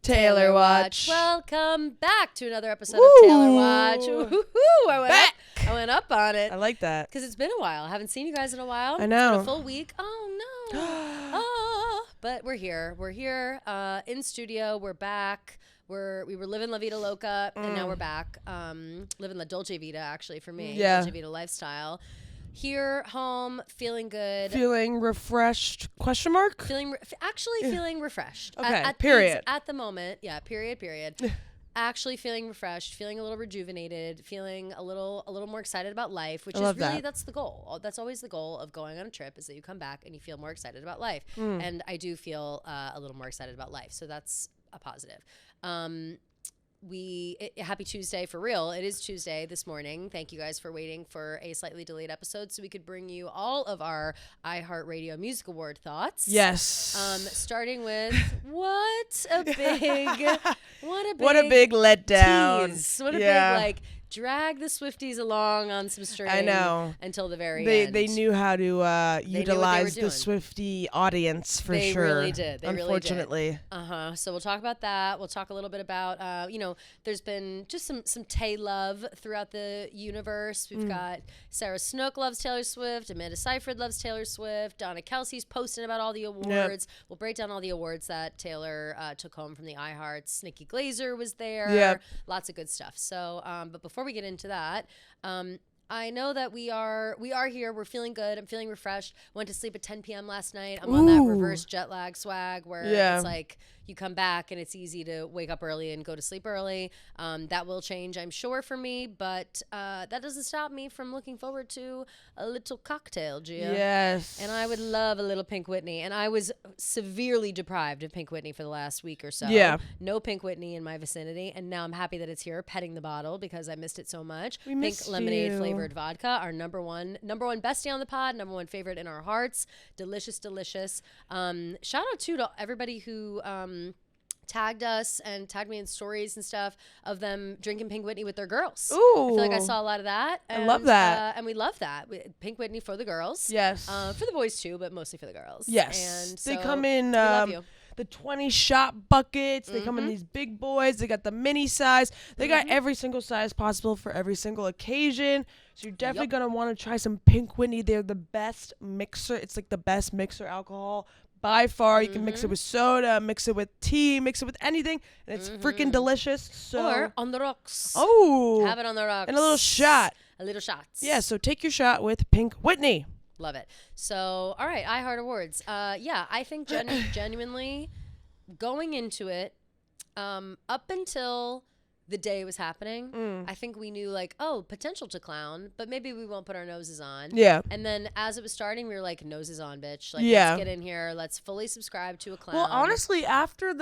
Taylor Watch. Welcome back to another episode Woo. of Taylor Watch. Woo-hoo-hoo. I went up on it. I like that. Because it's been a while. I haven't seen you guys in a while. I know. It's been a full week. Oh, no. But we're here. We're here in studio. We're back. We were living La Vida Loca, and now we're back. Living La Dolce Vita, actually, for me. Yeah. Dolce Vita lifestyle. Here, home, feeling good. Feeling refreshed, question mark? Feeling refreshed. Okay, period. At the moment, yeah, period. Actually feeling refreshed, feeling a little rejuvenated, feeling a little more excited about life, which is really, that's the goal. That's always the goal of going on a trip, is that you come back and you feel more excited about life. And I do feel a little more excited about life. So that's a positive. Happy Tuesday for real. It is Tuesday this morning. Thank you guys for waiting for a slightly delayed episode so we could bring you all of our iHeartRadio Music Award thoughts. Yes. Starting with what a big letdown. Tease. What a big drag the Swifties along on some string. I know. Until the very end. They knew how to utilize the Swiftie audience for sure. They really did. Unfortunately. So we'll talk about that. We'll talk a little bit about, there's been just some Tay love throughout the universe. We've got Sarah Snook loves Taylor Swift. Amanda Seyfried loves Taylor Swift. Donna Kelsey's posting about all the awards. Yep. We'll break down all the awards that Taylor took home from the iHearts. Nikki Glaser was there. Yep. Lots of good stuff. So, but before we get into that, I know that we are here. We're feeling good. I'm feeling refreshed. Went to sleep at 10 p.m. last night. I'm on that reverse jet lag swag where it's like you come back and it's easy to wake up early and go to sleep early. That will change, I'm sure, for me, but that doesn't stop me from looking forward to a little cocktail, Gia. Yes. And I would love a little Pink Whitney. And I was severely deprived of Pink Whitney for the last week or so. Yeah. No Pink Whitney in my vicinity. And now I'm happy that it's here, petting the bottle because I missed it so much. We Pink missed lemonade you. flavored vodka, our number one bestie on the pod, number one favorite in our hearts. Delicious. Shout out to everybody who tagged us and tagged me in stories and stuff of them drinking Pink Whitney with their girls. Ooh. I feel like I saw a lot of that. And, I love that. And we love that. Pink Whitney for the girls. Yes. For the boys too, but mostly for the girls. Yes. And they so come in we love you. the 20-shot buckets. They come in these big boys. They got the mini size. They got every single size possible for every single occasion. So you're definitely going to want to try some Pink Whitney. They're the best mixer. It's like the best mixer alcohol by far. You can mix it with soda, mix it with tea, mix it with anything, and it's freaking delicious. So Or on the rocks. Oh. Have it on the rocks. And a little shot. A little shots. Yeah, so take your shot with Pink Whitney. Love it. So, all right, iHeart Awards. I think genuinely going into it, up until the day it was happening, I think we knew potential to clown, but maybe we won't put our noses on. Yeah. And then as it was starting, we were like, noses on, bitch. Let's get in here. Let's fully subscribe to a clown. Well, honestly, after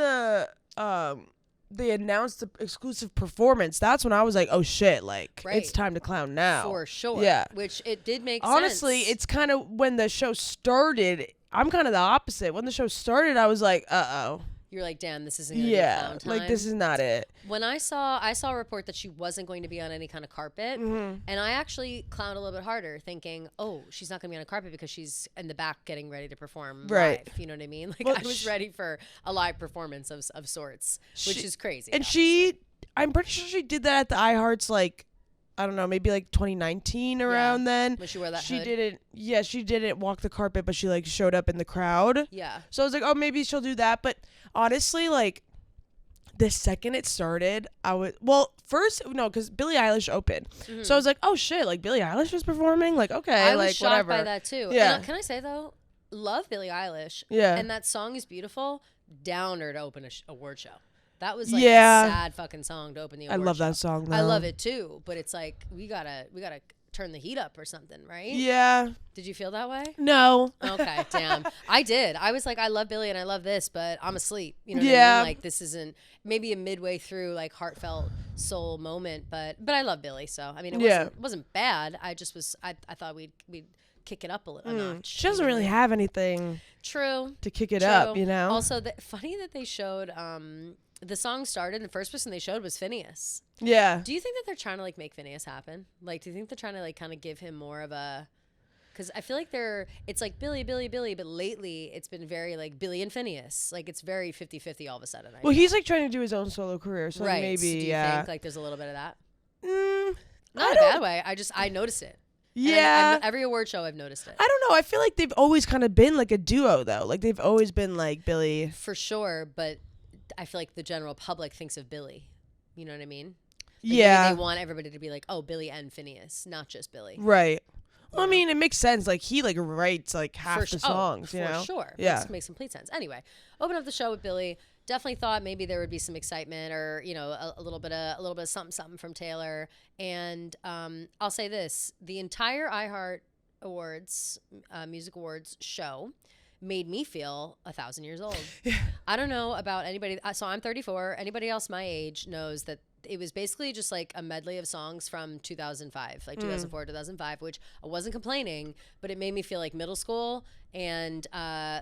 they announced the exclusive performance, that's when I was like, oh shit, it's time to clown now. For sure. Yeah. Which it did make Honestly, sense. it's kind of when the show started, I'm kind of the opposite. When the show started, I was like, uh-oh. You're like, damn, this isn't going to be a clown time. This is not it. When I saw a report that she wasn't going to be on any kind of carpet, and I actually clowned a little bit harder, thinking, oh, she's not going to be on a carpet because she's in the back getting ready to perform live. You know what I mean? I was ready for a live performance of sorts, which is crazy. And I'm pretty sure she did that at the iHearts, I don't know, maybe 2019 around then. When she wore that she hood? she didn't walk the carpet, but she showed up in the crowd. Yeah. So I was like, oh, maybe she'll do that. But honestly, the second it started, because Billie Eilish opened. So I was like, oh shit, Billie Eilish is performing? Okay, I was shocked whatever. by that too. Yeah. And, can I say though, love Billie Eilish. Yeah. And that song is beautiful. Downer to open a award show. That was a sad fucking song to open the award show. I love that song though. I love it too, but it's we gotta turn the heat up or something, right? Yeah. Did you feel that way? No. Okay, damn. I did. I was like, I love Billie and I love this, but I'm asleep. You know what I mean? This isn't maybe a midway through heartfelt soul moment, but I love Billie, so I mean it wasn't bad. I just was I thought we'd kick it up a notch. She doesn't really have anything to kick it up, you know? Also, funny that they showed the song started and the first person they showed was Phineas. Yeah. Do you think that they're trying to make Phineas happen? Do you think they're trying to kind of give him more of a Because I feel like it's like Billy, but lately it's been very like Billy and Phineas. Like it's very 50-50 all of a sudden. Well, he's like trying to do his own solo career, so right. maybe, so do you think like there's a little bit of that? Not in a bad way. I noticed it. Yeah. And every award show I've noticed it. I don't know. I feel like they've always kind of been like a duo, though. Like they've always been like Billy. For sure, but I feel like the general public thinks of Billy. You know what I mean? Like they want everybody to be like, oh, Billy and Phineas, not just Billy. Right. Well, I mean, it makes sense. Like he like writes like half the songs, you know? For sure. Yeah. Makes complete sense. Anyway, open up the show with Billy. Definitely thought maybe there would be some excitement or, you know, a little bit of something from Taylor. And I'll say this, the entire iHeart Awards, Music Awards show made me feel 1,000 years old. I don't know about anybody. So I'm 34. Anybody else my age knows that it was basically just like a medley of songs from 2005, like 2004, 2005, which I wasn't complaining, but it made me feel like middle school. And,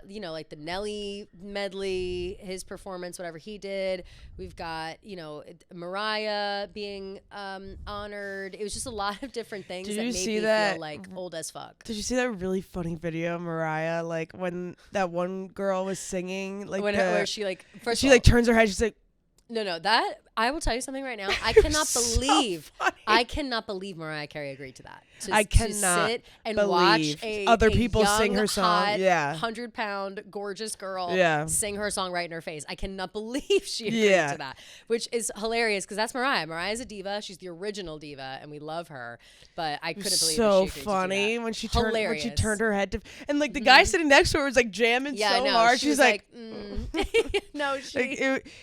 you know, like the Nelly medley, his performance, whatever he did. We've got, you know, Mariah being honored. It was just a lot of different things that made me feel like old as fuck. Did you see that really funny video of Mariah, like when that one girl was singing, like where she like first she like turns her head, she's like, no, that I will tell you something right now. I cannot believe I cannot believe Mariah Carey agreed to that. I cannot to sit and watch other people young, sing her song. Hot, yeah, 100-pound gorgeous girl sing her song right in her face. I cannot believe she agreed to that, which is hilarious because that's Mariah. Mariah's a diva. She's the original diva, and we love her. But I couldn't believe so that she agreed funny to do that. when she turned her head to, and like the guy sitting next to her was like jamming hard. She's like no,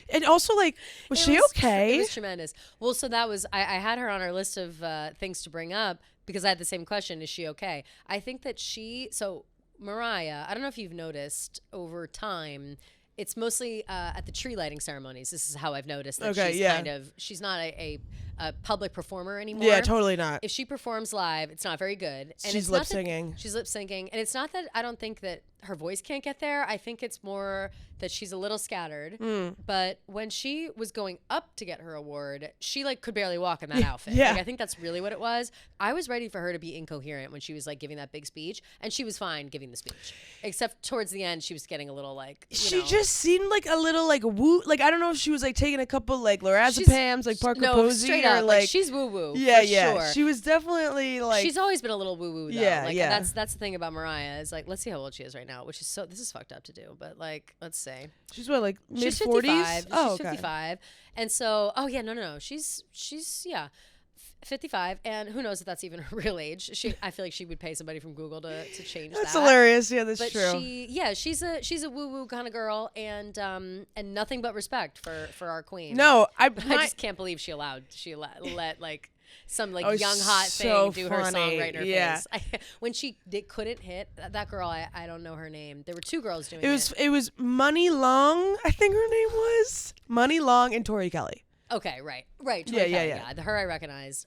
and also like was she okay? It was tremendous. Well, so that was I had her on our list of things to bring up because I had the same question: is she okay? I think that Mariah. I don't know if you've noticed over time. It's mostly at the tree lighting ceremonies. This is how I've noticed that she's not a public performer anymore. Yeah, totally not. If she performs live, it's not very good. And she's lip singing. She's lip syncing. And it's not that I don't think that her voice can't get there. I think it's more that she's a little scattered. But when she was going up to get her award, she like could barely walk in that outfit. Yeah. Like, I think that's really what it was. I was ready for her to be incoherent when she was like giving that big speech. And she was fine giving the speech. Except towards the end, she was getting a little like, she just seemed like a little like woo. Like, I don't know if she was like taking a couple like lorazepams, like Parker Posey. Straight up, like she's woo woo. Yeah, Sure. She was definitely like. She's always been a little woo woo though. Yeah, like, yeah. That's the thing about Mariah is like, let's see how old she is right now, which is this is fucked up to do, but like, let's see. She's what, like mid 40s? Oh, she's 55. And so, no. She's 55, and who knows if that's even her real age. I feel like she would pay somebody from Google to change that. That's hilarious. Yeah, that's true. She's a woo woo kind of girl, and nothing but respect for our queen. No, I just can't believe she let like some like young hot thing do her song right in her face. When she couldn't hit that girl, I don't know her name. There were two girls doing it. It was Money Long, I think her name was Money Long and Tori Kelly. Okay, right. Tori Kelly, yeah. Her I recognized.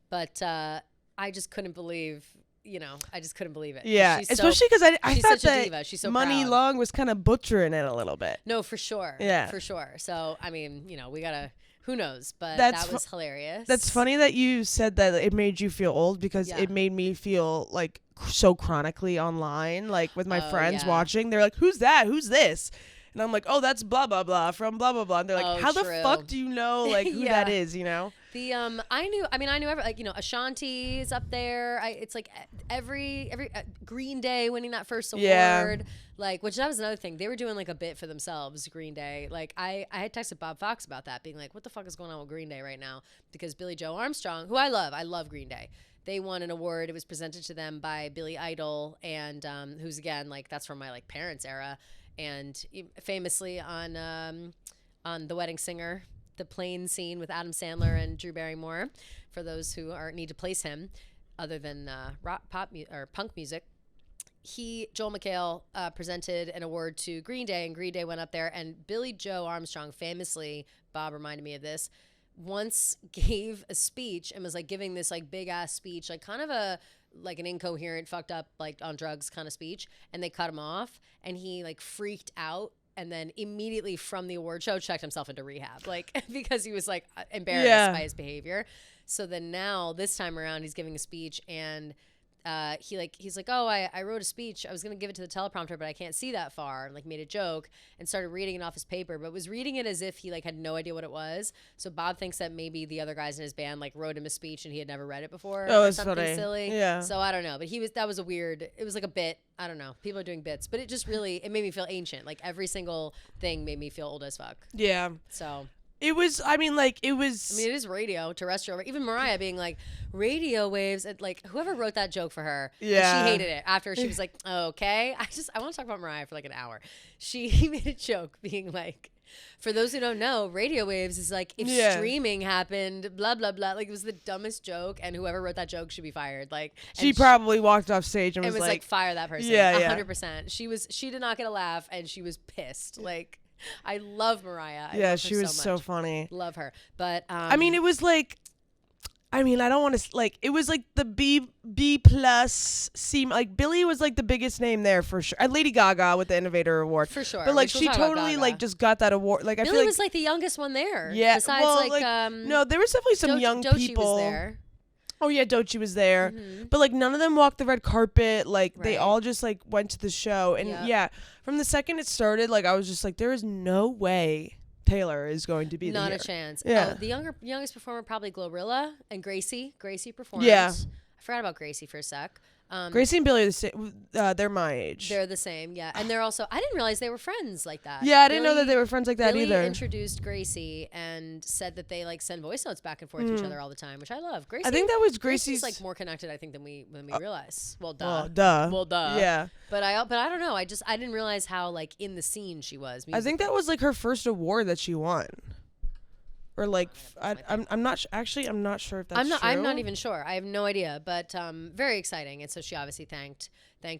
But I just couldn't believe. I just couldn't believe it. Yeah, especially because I thought that she's so Money proud. Long was kind of butchering it a little bit. No, for sure. Yeah, for sure. So I mean, we gotta. Who knows? But that was hilarious. That's funny that you said that it made you feel old because it made me feel like so chronically online, like with my friends watching. They're like, "Who's that? Who's this?" And I'm like, "Oh, that's blah blah blah from blah blah blah." And they're like, "How the fuck do you know like who that is?" The I knew every Ashanti's up there. It's like every Green Day winning that first award, which that was another thing. They were doing like a bit for themselves. Green Day, like I had texted Bob Fox about that, being like, what the fuck is going on with Green Day right now? Because Billie Joe Armstrong, who I love Green Day. They won an award. It was presented to them by Billy Idol, and who's again like that's from my like parents' era, and famously on The Wedding Singer. The plane scene with Adam Sandler and Drew Barrymore, for those who need to place him, other than or punk music. Joel McHale presented an award to Green Day, and Green Day went up there. And Billie Joe Armstrong, famously, Bob reminded me of this, once gave a speech and was like giving this like big ass speech, like kind of an incoherent, fucked up, like on drugs kind of speech, and they cut him off, and he like freaked out. And then immediately from the award show, checked himself into rehab, like because he was like embarrassed by his behavior. So then now this time around, he's giving a speech, and he's like, oh, I wrote a speech. I was going to give it to the teleprompter, but I can't see that far. And like made a joke and started reading it off his paper, but was reading it as if he like had no idea what it was. So Bob thinks that maybe the other guys in his band like wrote him a speech and he had never read it before or something funny. silly. Yeah. So I don't know, but that was a weird, it was like a bit. I don't know. People are doing bits, but it just really, it made me feel ancient. Like every single thing made me feel old as fuck. Yeah. So. It was, I mean, it is radio, terrestrial. Even Mariah being like, radio waves. And like, whoever wrote that joke for her, yeah. She hated it. After she was like, okay. I want to talk about Mariah for like an hour. She made a joke being like, for those who don't know, radio waves is like, if streaming happened, blah, blah, blah. Like, it was the dumbest joke, and whoever wrote that joke should be fired. Like, she probably walked off stage and was like, fire that person. Yeah, 100%. She did not get a laugh, and she was pissed. Like, I love Mariah. I love she her was so funny. Love her. But I mean, it was like, I mean, I don't want to like. It was like the B plus C. Like Billie was like the biggest name there for sure. And Lady Gaga with the Innovator Award for sure. But like she totally like just got that award. Like I feel like was like the youngest one there. Yeah. Besides no, there was definitely some young Doechii people. Was there. Oh yeah, Doechii was there, but like none of them walked the red carpet. Like they all just like went to the show, and from the second it started, like I was just like, there is no way Taylor is going to be not the a chance. Yeah, the youngest performer probably Glorilla and Gracie. Gracie performed. Yeah, I forgot about Gracie for a sec. Gracie and Billie are the same. They're my age. They're the same, yeah. And they're also, I didn't realize they were friends like that. Yeah, I didn't know that they were friends like that Billie either. Introduced Gracie and said that they like send voice notes back and forth to each other all the time, which I love. Gracie, I think that was Gracie's like more connected, I think, than we realize. Well, duh. Well, duh. Yeah. But I don't know. I didn't realize how like in the scene she was. I think that was like her first award that she won. Or like, I'm not sure if that's true. I'm not even sure. I have no idea, but very exciting. And so she obviously thanked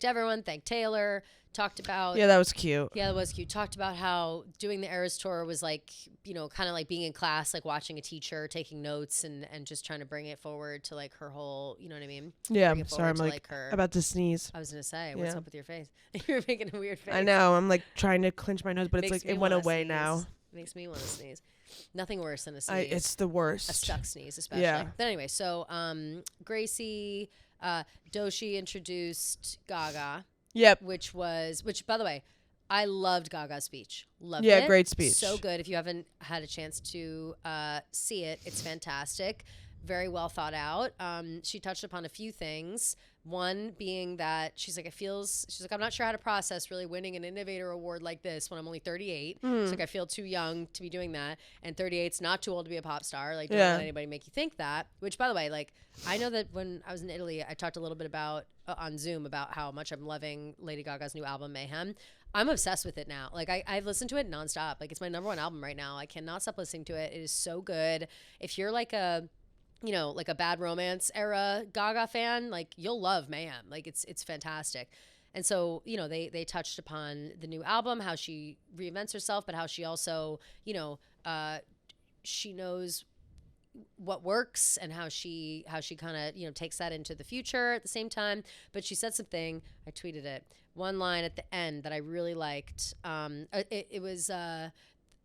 everyone, thanked Taylor, talked about. Yeah, that was cute. Yeah, that was cute. Talked about how doing the Eras tour was like, kind of like being in class, like watching a teacher, taking notes and just trying to bring it forward to like her whole, you know what I mean? Yeah, sorry, I'm like her. About to sneeze. I was going to say, what's up with your face? You're making a weird face. I know, I'm like trying to clench my nose, but it's like it went away now. Makes me want to sneeze. Nothing worse than a sneeze. It's the worst. A stuck sneeze, especially. Yeah. But anyway, so Gracie, Doechii introduced Gaga. Yep. Which by the way, I loved Gaga's speech. Loved it. Yeah, great speech. So good. If you haven't had a chance to see it, it's fantastic. Very well thought out. She touched upon a few things. One being that she's like, I'm not sure how to process really winning an Innovator Award like this when I'm only 38. She's like, I feel too young to be doing that. And 38's not too old to be a pop star. Like, don't let anybody make you think that. Which, by the way, like, I know that when I was in Italy, I talked a little bit about, on Zoom, about how much I'm loving Lady Gaga's new album, Mayhem. I'm obsessed with it now. Like, I've listened to it nonstop. Like, it's my #1 album right now. I cannot stop listening to it. It is so good. If you're like a Bad Romance era Gaga fan, like you'll love Mayhem. Like it's fantastic. And so, they touched upon the new album, how she reinvents herself, but how she also, she knows what works and how she kind of, takes that into the future at the same time. But she said something, I tweeted it, one line at the end that I really liked. It was,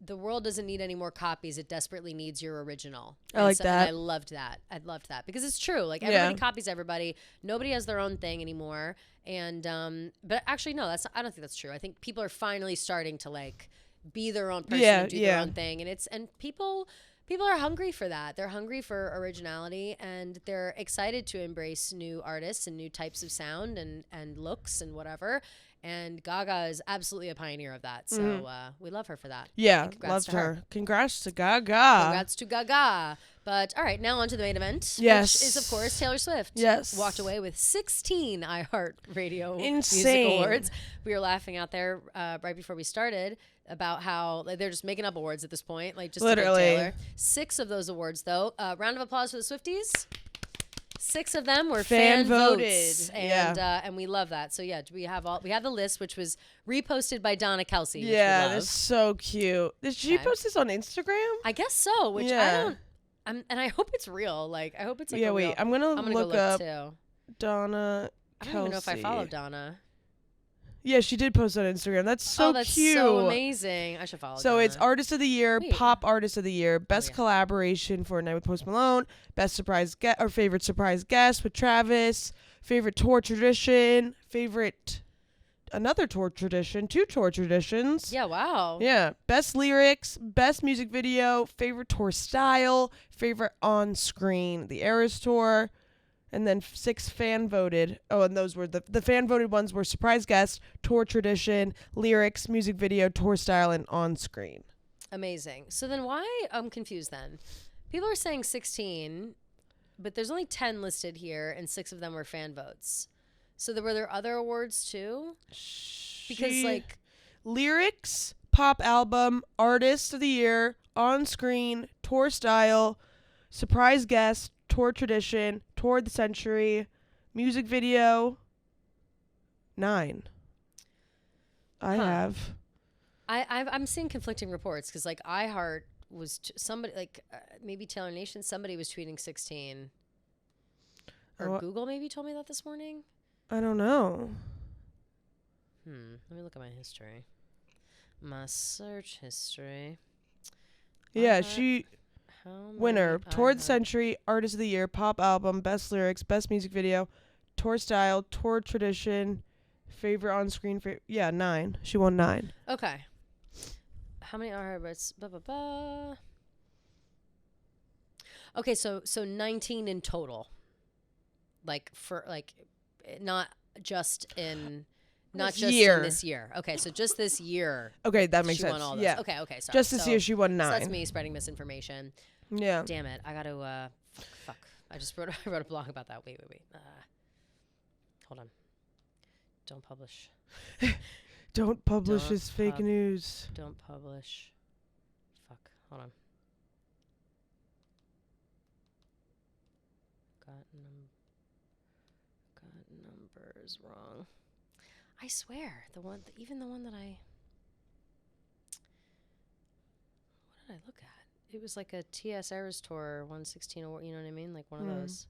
the world doesn't need any more copies. It desperately needs your original. I like that. And I loved that because it's true. Like everybody copies everybody. Nobody has their own thing anymore. And but actually, no, I don't think that's true. I think people are finally starting to like be their own person and do their own thing. And people are hungry for that. They're hungry for originality, and they're excited to embrace new artists and new types of sound and looks and whatever. And Gaga is absolutely a pioneer of that. So we love her for that. Yeah, loved her. Congrats to Gaga. Congrats to Gaga. But all right, now on to the main event. Yes. Which is, of course, Taylor Swift. Yes. Walked away with 16 iHeartRadio Insane. Music Awards. We were laughing out there right before we started about how they're just making up awards at this point. Like just literally. Taylor. 6 of those awards, though. Round of applause for the Swifties. 6 of them were fan voted, and we love that. So yeah, we have the list, which was reposted by Donna Kelsey. Which we love. That's so cute. Did she post this on Instagram? I guess so. Which I don't. And I hope it's real. Like I hope it's like wait. I'm gonna look up too. Donna Kelsey. I don't even know if I follow Donna. Yeah, she did post on Instagram. That's so that's cute. So amazing. I should follow So Donna. it's Artist of the Year, Pop Artist of the Year, Best Collaboration for a Night with Post Malone, Best Surprise Guest or Favorite Surprise Guest with Travis, favorite tour tradition, another tour tradition, 2 tour traditions. Yeah, wow. Yeah, best lyrics, best music video, favorite tour style, favorite on screen, the Eras tour, and then 6 fan voted. Oh, and those were the fan voted ones were surprise guest, tour tradition, lyrics, music video, tour style, and on screen. Amazing. So then why, I'm confused then. People are saying 16, but there's only 10 listed here, and 6 of them were fan votes. So were there other awards too? Because like lyrics, pop album, artist of the year, on screen, tour style, surprise guest, tour tradition, tour of the century, music video, 9. I'm seeing conflicting reports because like iHeart was somebody like maybe Taylor Nation, somebody was tweeting 16, or Google maybe told me that this morning. I don't know. Let me look at my history. My search history. Yeah, winner, tour of the century, artist of the year, pop album, best lyrics, best music video, tour style, tour tradition, favorite on screen. 9. She won 9. Okay. How many are but blah blah blah. Okay, so 19 in total. Like for like not just in this year. Okay, so just this year. Okay, that makes sense. Won all those. Yeah. Okay, sorry. Just this year she won 9. So that's me spreading misinformation. Yeah. Damn it. I got to fuck. I wrote a blog about that. Wait. Hold on. Don't publish. Don't publish this fake news. Don't publish. Fuck. Hold on. Got numbers wrong. I swear, even the one that I. What did I look at? It was like a TS Eras Tour 116 award. You know what I mean? Like one of those.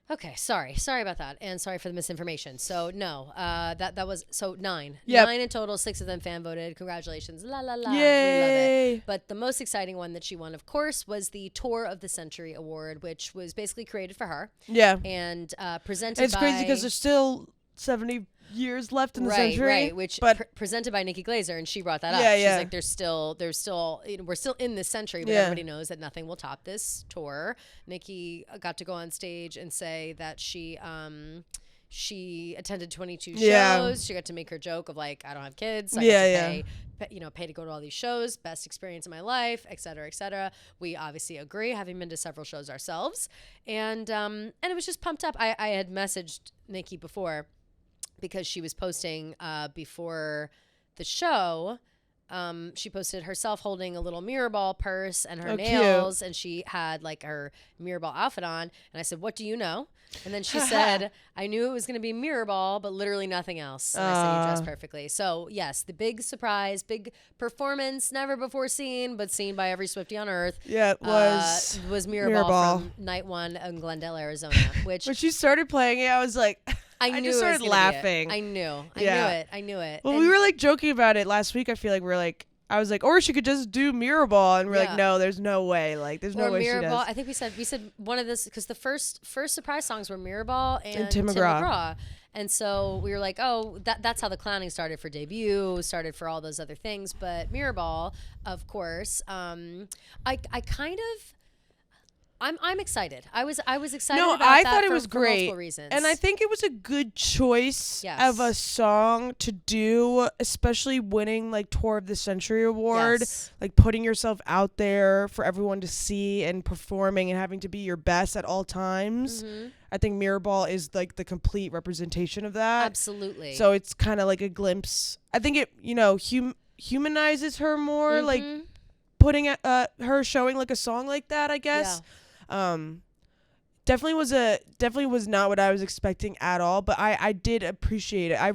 Okay, sorry about that, and sorry for the misinformation. So no, that was 9. Yep. 9 in total. 6 of them fan voted. Congratulations, la la la. Yay! We love it. But the most exciting one that she won, of course, was the Tour of the Century award, which was basically created for her. Yeah, and presented. It's crazy because there's still 70 years left in the century. Right, which presented by Nikki Glaser, and she brought that up. She's like, there's still, we're still in this century, but everybody knows that nothing will top this tour. Nikki got to go on stage and say that she attended 22 shows. She got to make her joke of like, I don't have kids, so I get to pay to go to all these shows. Best experience of my life, et cetera, et cetera. We obviously agree, having been to several shows ourselves, and it was just pumped up. I had messaged Nikki before, because she was posting before the show. She posted herself holding a little Mirrorball purse and her nails, cute. And she had like her Mirrorball outfit on. And I said, "What do you know?" And then she said, "I knew it was going to be Mirrorball, but literally nothing else." And I said, "You dressed perfectly." So yes, the big surprise, big performance, never before seen, but seen by every Swiftie on earth. Yeah, it was Mirrorball from night 1 in Glendale, Arizona. Which when she started playing it, I was like. I just started laughing. I knew it. Well, we were like joking about it last week. I feel like I was like, or she could just do Mirrorball, and we're like, no, there's no way. Like, there's no way Mirrorball, she does. I think we said one of this because the first surprise songs were Mirrorball and Tim McGraw. And so we were like, oh, that's how the clowning started for debut, started for all those other things. But Mirrorball, of course, I kind of. I'm excited. I was excited about that. I thought it was great. For multiple reasons. And I think it was a good choice of a song to do, especially winning like Tour of the Century award, like putting yourself out there for everyone to see and performing and having to be your best at all times. Mm-hmm. I think Mirrorball is like the complete representation of that. Absolutely. So it's kind of like a glimpse. I think it, humanizes her more, like putting her showing like a song like that, I guess. Yeah. Definitely was not what I was expecting at all, but I did appreciate it. I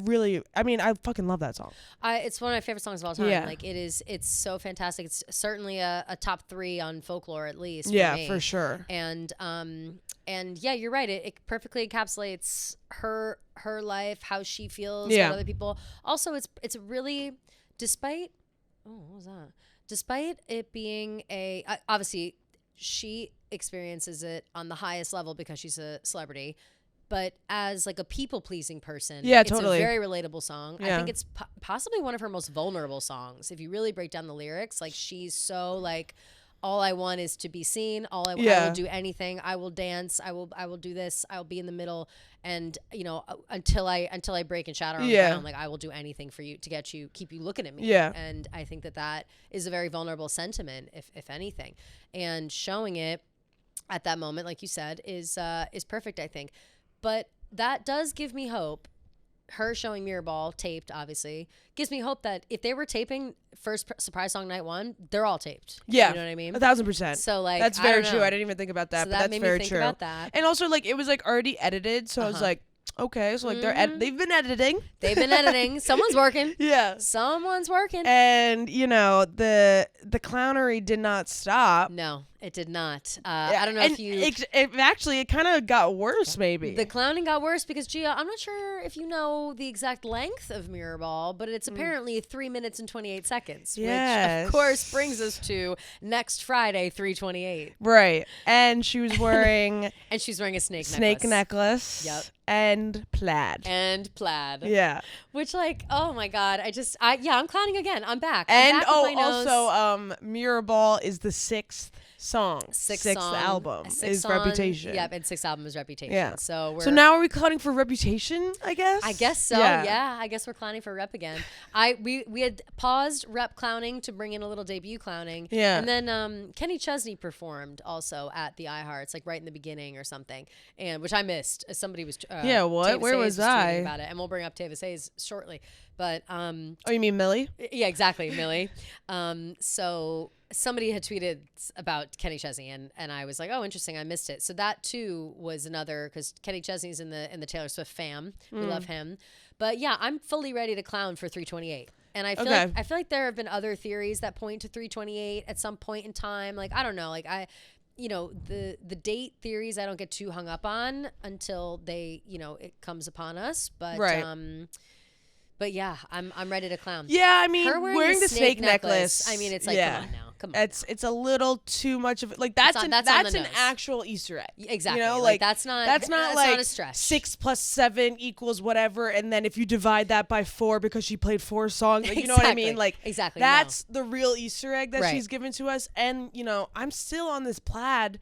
fucking love that song. It's one of my favorite songs of all time. Yeah. Like it's so fantastic. It's certainly a top 3 on folklore at least. Yeah, for me. For sure. And yeah, you're right. It perfectly encapsulates her life, how she feels about other people. Also, it's really, despite it being obviously she experiences it on the highest level because she's a celebrity. But as like a people-pleasing person, it's a very relatable song. I think it's possibly one of her most vulnerable songs. If you really break down the lyrics, like she's so like, all I want is to be seen. I will do anything. I will dance. I will do this. I'll be in the middle, and until I break and shatter on the ground, like I will do anything for you to keep you looking at me. Yeah. And I think that is a very vulnerable sentiment, if anything, and showing it at that moment, like you said, is perfect, I think. But that does give me hope. Her showing Mirrorball taped, obviously, gives me hope that if they were taping first surprise song night 1, they're all taped. Yeah, you know what I mean? 1,000%. So like, that's very true. I didn't even think about that, so but that that's very true. About that. And also, like, it was like already edited, so I was like, okay, so like they've been editing. Someone's working. Yeah, someone's working. And the clownery did not stop. No, it did not. I don't know if you. It kind of got worse. Maybe the clowning got worse because Gia, I'm not sure if you know the exact length of Mirrorball, but it's apparently 3 minutes and 28 seconds. Yes. Which of course brings us to next Friday, 3/28. Right, and she was wearing. And she's wearing a snake necklace. Yep. And plaid. Yeah. Which, like, oh my God, I'm clowning again. I'm back. And also, Mirrorball is the sixth song. Sixth album is Reputation. Yep, and sixth album is Reputation. Yeah. So now are we clowning for Reputation, I guess? I guess so, yeah. I guess we're clowning for Rep again. We had paused Rep clowning to bring in a little debut clowning. Yeah. And then Kenny Chesney performed also at the iHearts, like right in the beginning or something, and which I missed. Somebody was what? Where was I? About it, and we'll bring up Tavis Hayes shortly. But oh, you mean Millie? Yeah, exactly, Millie. So somebody had tweeted about Kenny Chesney, and I was like, oh, interesting, I missed it. So that too was another, because Kenny Chesney's in the Taylor Swift fam. We love him. But yeah, I'm fully ready to clown for 3/28. And I feel like there have been other theories that point to 3/28 at some point in time. Like, I don't know, like the date theories I don't get too hung up on until it comes upon us. But but yeah, I'm ready to clown. Yeah, I mean, wearing the snake necklace. I mean, it's like, come on now. Come on. It's a little too much of it. Like that's an actual Easter egg. Exactly. You know, like that's not like a stretch. 6 + 7 = whatever, and then if you divide that by 4 because she played 4 songs, like, you know what I mean? Like exactly. That's the real Easter egg that she's given to us. And I'm still on this plaid.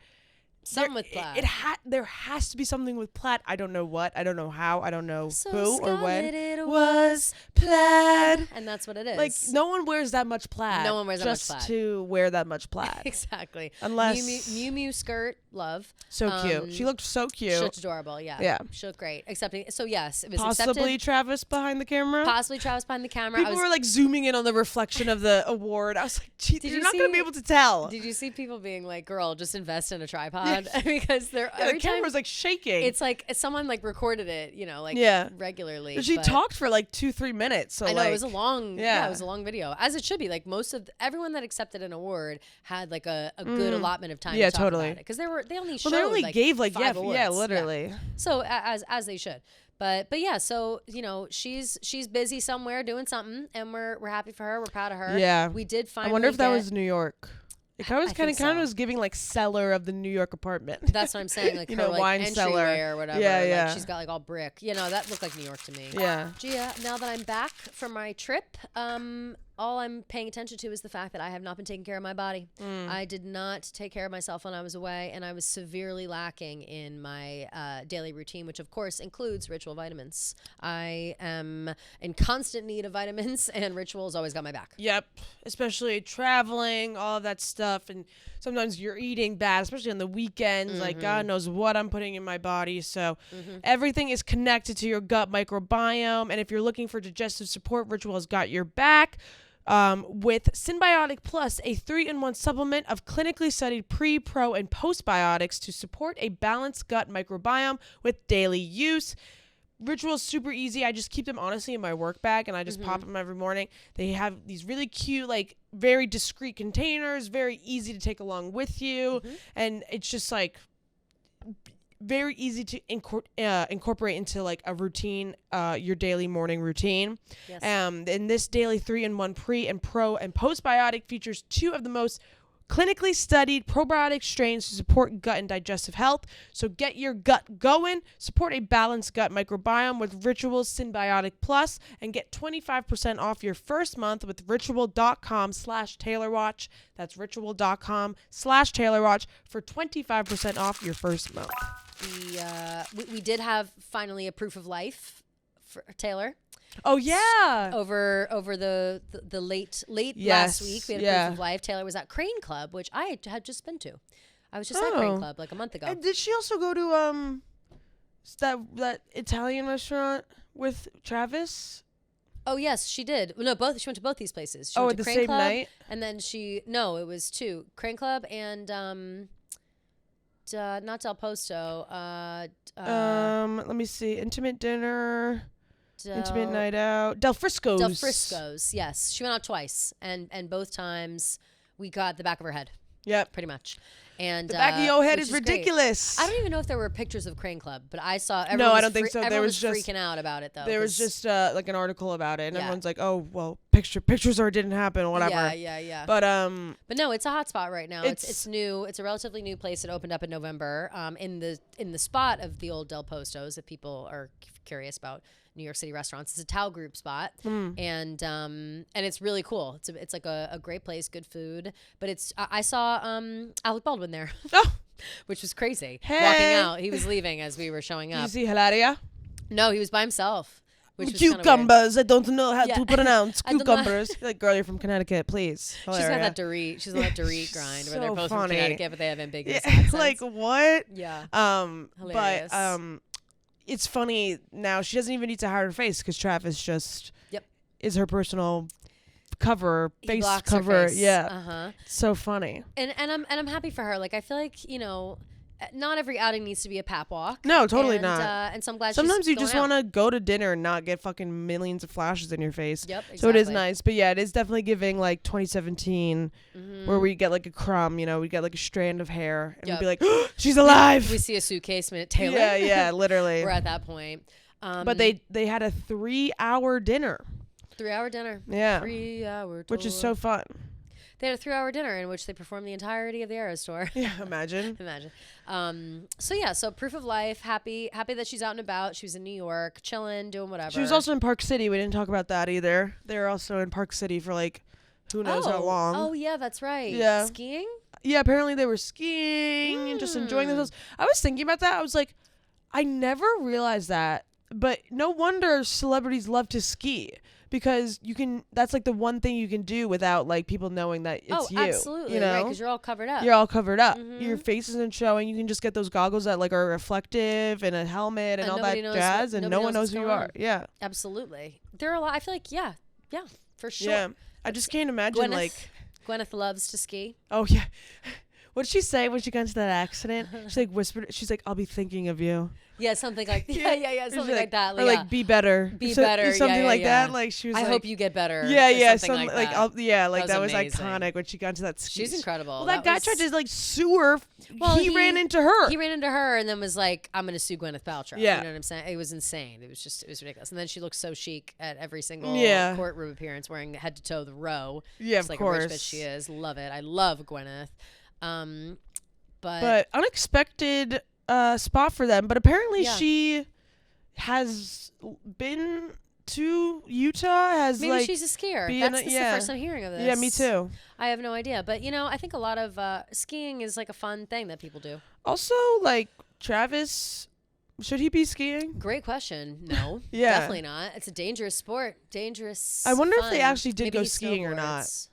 With plaid. There has to be something with plaid. I don't know what. I don't know how. I don't know so who or when. It was plaid. And that's what it is. Like, no one wears that much plaid. No one wears that much plaid. Just to wear that much plaid. Exactly. Unless Miu Miu skirt, love. So cute. She looked so cute. She looked adorable, yeah. Yeah. She looked great. So yes, it was possibly accepted. Travis behind the camera. People were like zooming in on the reflection of the award. I was like, gee, you're not going to be able to tell. Did you see people being like, girl, just invest in a tripod? Because the camera's like shaking. It's like someone like recorded it, regularly. She talked for like 2-3 minutes. So I know, it was a long, it was a long video, as it should be. Like everyone that accepted an award had like a good allotment of time to talk about it, because they only showed gave like 5 awards. literally. Yeah. So as they should. But yeah, so she's busy somewhere doing something, and we're happy for her. We're proud of her. Yeah. We did finally. I wonder if that was New York. It kind of was giving like cellar of the New York apartment. That's what I'm saying. Like her wine entryway or whatever. Yeah. Like she's got like all brick. That looked like New York to me. Yeah. Gia, now that I'm back from my trip, all I'm paying attention to is the fact that I have not been taking care of my body. I did not take care of myself when I was away, and I was severely lacking in my daily routine, which of course includes ritual vitamins. I am in constant need of vitamins, and Ritual's always got my back. Yep, especially traveling, all of that stuff, and sometimes you're eating bad, especially on the weekends. Like, God knows what I'm putting in my body. So everything is connected to your gut microbiome, and if you're looking for digestive support, Ritual has got your back. With Symbiotic Plus, a 3-in-1 supplement of clinically studied pre, pro, and postbiotics to support a balanced gut microbiome with daily use. Ritual's super easy. I just keep them honestly in my work bag, and I just pop them every morning. They have these really cute, like very discreet containers, very easy to take along with you, and it's just like very easy to incorporate into like a routine, your daily morning routine. Yes. And this daily 3-in-1 pre and pro and postbiotic features 2 of the most clinically studied probiotic strains to support gut and digestive health. So get your gut going, support a balanced gut microbiome with Ritual's Symbiotic Plus, and get 25% off your first month with ritual.com/TaylorWatch. That's ritual.com/TaylorWatch for 25% off your first month. We did have finally a proof of life for Taylor. Oh yeah. Over the late Yes, last week, we had a proof of life. Taylor was at Crane Club, which I had just been to. I was just at Crane Club like a month ago. And did she also go to that Italian restaurant with Travis? Oh yes, she did. No, both. She went to both these places. She Oh, went at to the Crane same Club, night? and then it was two. Crane Club and not Del Posto. Let me see. Intimate dinner. Intimate night out. Del Frisco's. Del Frisco's, yes. She went out twice, and both times we got the back of her head. Yep. Pretty much. And the back of your head is great. ridiculous. I don't even know if there were pictures of Crane Club, but I saw everyone. No, I was don't think so. Everyone There was was just freaking out about it though. There was just like an article about it, and Yeah. everyone's like, "Oh, well, pictures or it didn't happen, whatever." Yeah. But no, it's a hot spot right now. It's new. It's a relatively new place. It opened up in November. In the spot of the old Del Postos, if people are curious about New York City restaurants. It's a Tao Group spot, and it's really cool. It's like a great place, good food. But I saw Alec Baldwin there, which was crazy. Hey. Walking out, he was leaving as we were showing up. You see Hilaria? No, he was by himself. Which was cucumbers. I don't know how to pronounce I don't know. cucumbers. Like, girl, you're from Connecticut, please. She's got that Dorit. She's on that Dorit grind where they're So both funny. from Connecticut, but they have ambiguous accents. Like what? Yeah. But Hilarious. it's funny now. She doesn't even need to hide her face because Travis just is her personal cover, He blocks cover. her face. Yeah. So funny. And I'm happy for her. Like I feel like not every outing needs to be a pap walk. No, totally and, not. And so I'm glad. Sometimes she's you just want to go to dinner and not get fucking millions of flashes in your face. Yep. Exactly. So it is nice. But yeah, it is definitely giving like 2017 where we get like a crumb, we get like a strand of hair and we'd be like, oh, she's alive. We see a suitcase minute Taylor. Yeah, literally. We're at that point. But they had a 3-hour dinner. 3-hour dinner. Yeah. 3-hour tour. Which is so fun. They had a 3-hour dinner in which they performed the entirety of the Eras tour. Yeah, imagine. So proof of life. Happy that she's out and about. She was in New York, chilling, doing whatever. She was also in Park City. We didn't talk about that either. They were also in Park City for like who knows how long. Oh yeah, that's right. Yeah. Skiing? Yeah, apparently they were skiing and just enjoying themselves. I was thinking about that. I was like, I never realized that. But no wonder celebrities love to ski. Because that's like the one thing you can do without like people knowing that it's you. Absolutely. Right, because you're all covered up. You're all covered up. Your face isn't showing. You can just get those goggles that like are reflective and a helmet and all that jazz, and no one knows who you are. Yeah. Absolutely. There are a lot. I feel like yeah, for sure. Yeah. I just can't imagine Gwyneth loves to ski. Oh yeah. What did she say when she got into that accident? She like whispered. She's like, "I'll be thinking of you." Yeah, something like something like that. Or like, be better. Something like that. Like she was. I like, hope you get better. Yeah, something like that. That was iconic when she got into that ski. She's incredible. Well, that guy tried to like sue her. Well, he ran into her. He ran into her and then was like, "I'm gonna sue Gwyneth Paltrow." Yeah, you know what I'm saying? It was insane. It was ridiculous. And then she looked so chic at every single courtroom appearance, wearing head to toe the row. Yeah, just of like course. a rich bitch she is. Love it. I love Gwyneth. But unexpected spot for them. But apparently she has been to Utah. Maybe she's a skier. This is the first I'm hearing of this. Yeah, me too. I have no idea. But I think a lot of skiing is like a fun thing that people do. Also, like Travis, should he be skiing? Great question. No. Yeah. Definitely not. It's a dangerous sport. Dangerous. I wonder fun. if they actually did Maybe go he skiing or not. snowboards.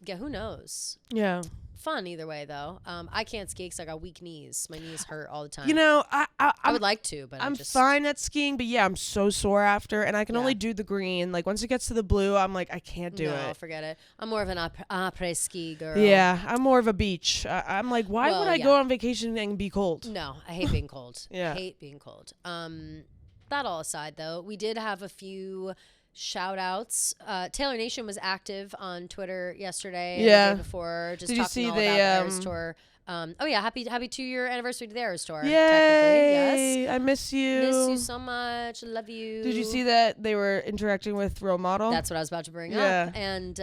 Yeah, who knows? Yeah. Fun either way though. I can't ski because I got weak knees. My knees hurt all the time. I would like to, but I'm fine at skiing, but I'm so sore after, and I can only do the green. Like once it gets to the blue, I'm like I can't do it. No, forget it. I'm more of an après ski girl. Yeah, I'm more of a beach. I'm like, why would I go on vacation and be cold? No, I hate being cold. Yeah, hate being cold. That all aside, though, we did have a few shout outs. Taylor Nation was active on Twitter yesterday and the day before, just did talking you see all the about the Eras tour. Happy 2-year anniversary to the Eras tour. Yay! Yes. I miss you. Miss you so much. Love you. Did you see that they were interacting with Role Model? That's what I was about to bring up. And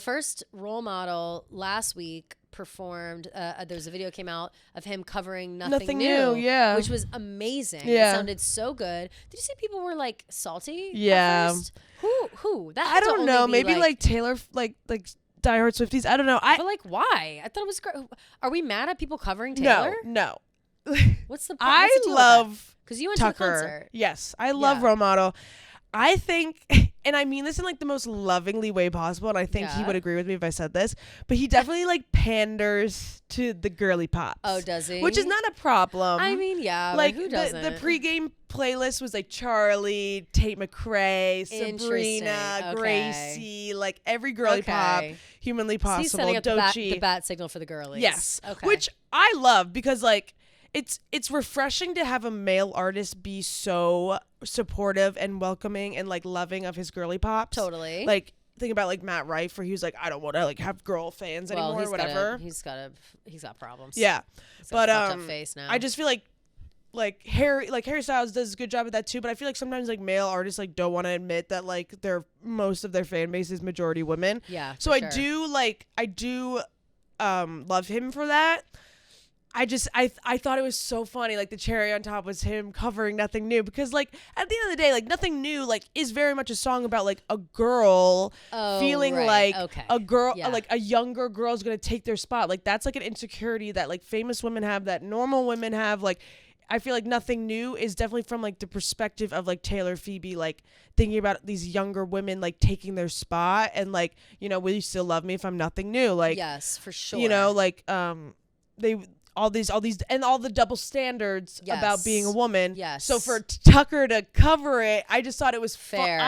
first, Role Model last week performed. There was a video came out of him covering Nothing New, yeah, which was amazing. Yeah. It sounded so good. Did you see people were like salty? Yeah. At first? Who? That I don't know. Maybe like Taylor, like diehard Swifties. I don't know. But like, why? I thought it was great. Are we mad at people covering Taylor? No. What's the? I what's the deal love because you went Tucker. to the concert. Yes, I love Role Model. I think, and I mean this in like the most lovingly way possible, and I think he would agree with me if I said this, but he definitely like panders to the girly pops. Oh, does he? Which is not a problem. I mean, yeah, like who doesn't? The pregame playlist was like Charlie, Tate McRae, Sabrina, Gracie, like every girly pop humanly possible. So he's setting up the bat signal for the girlies. Yes, okay. Which I love because like it's refreshing to have a male artist be so supportive and welcoming and like loving of his girly pops. Totally. Like think about like Matt Rife where he was like, I don't want to like have girl fans anymore or whatever. He's got problems. Yeah. But face now. I just feel like Harry Styles does a good job at that too, but I feel like sometimes like male artists like don't want to admit that like most of their fan base is majority women. Yeah. So I do love him for that. I thought it was so funny. Like the cherry on top was him covering Nothing New because like at the end of the day, like Nothing New like is very much a song about like a girl feeling like a girl, like a younger girl's gonna take their spot. Like that's like an insecurity that like famous women have, that normal women have. Like I feel like Nothing New is definitely from like the perspective of like Taylor, Phoebe, like thinking about these younger women like taking their spot and like, you know, will you still love me if I'm nothing new? Like yes, for sure. You know, like all these and all the double standards about being a woman. Yes. So for Tucker to cover it, I just thought it was fair.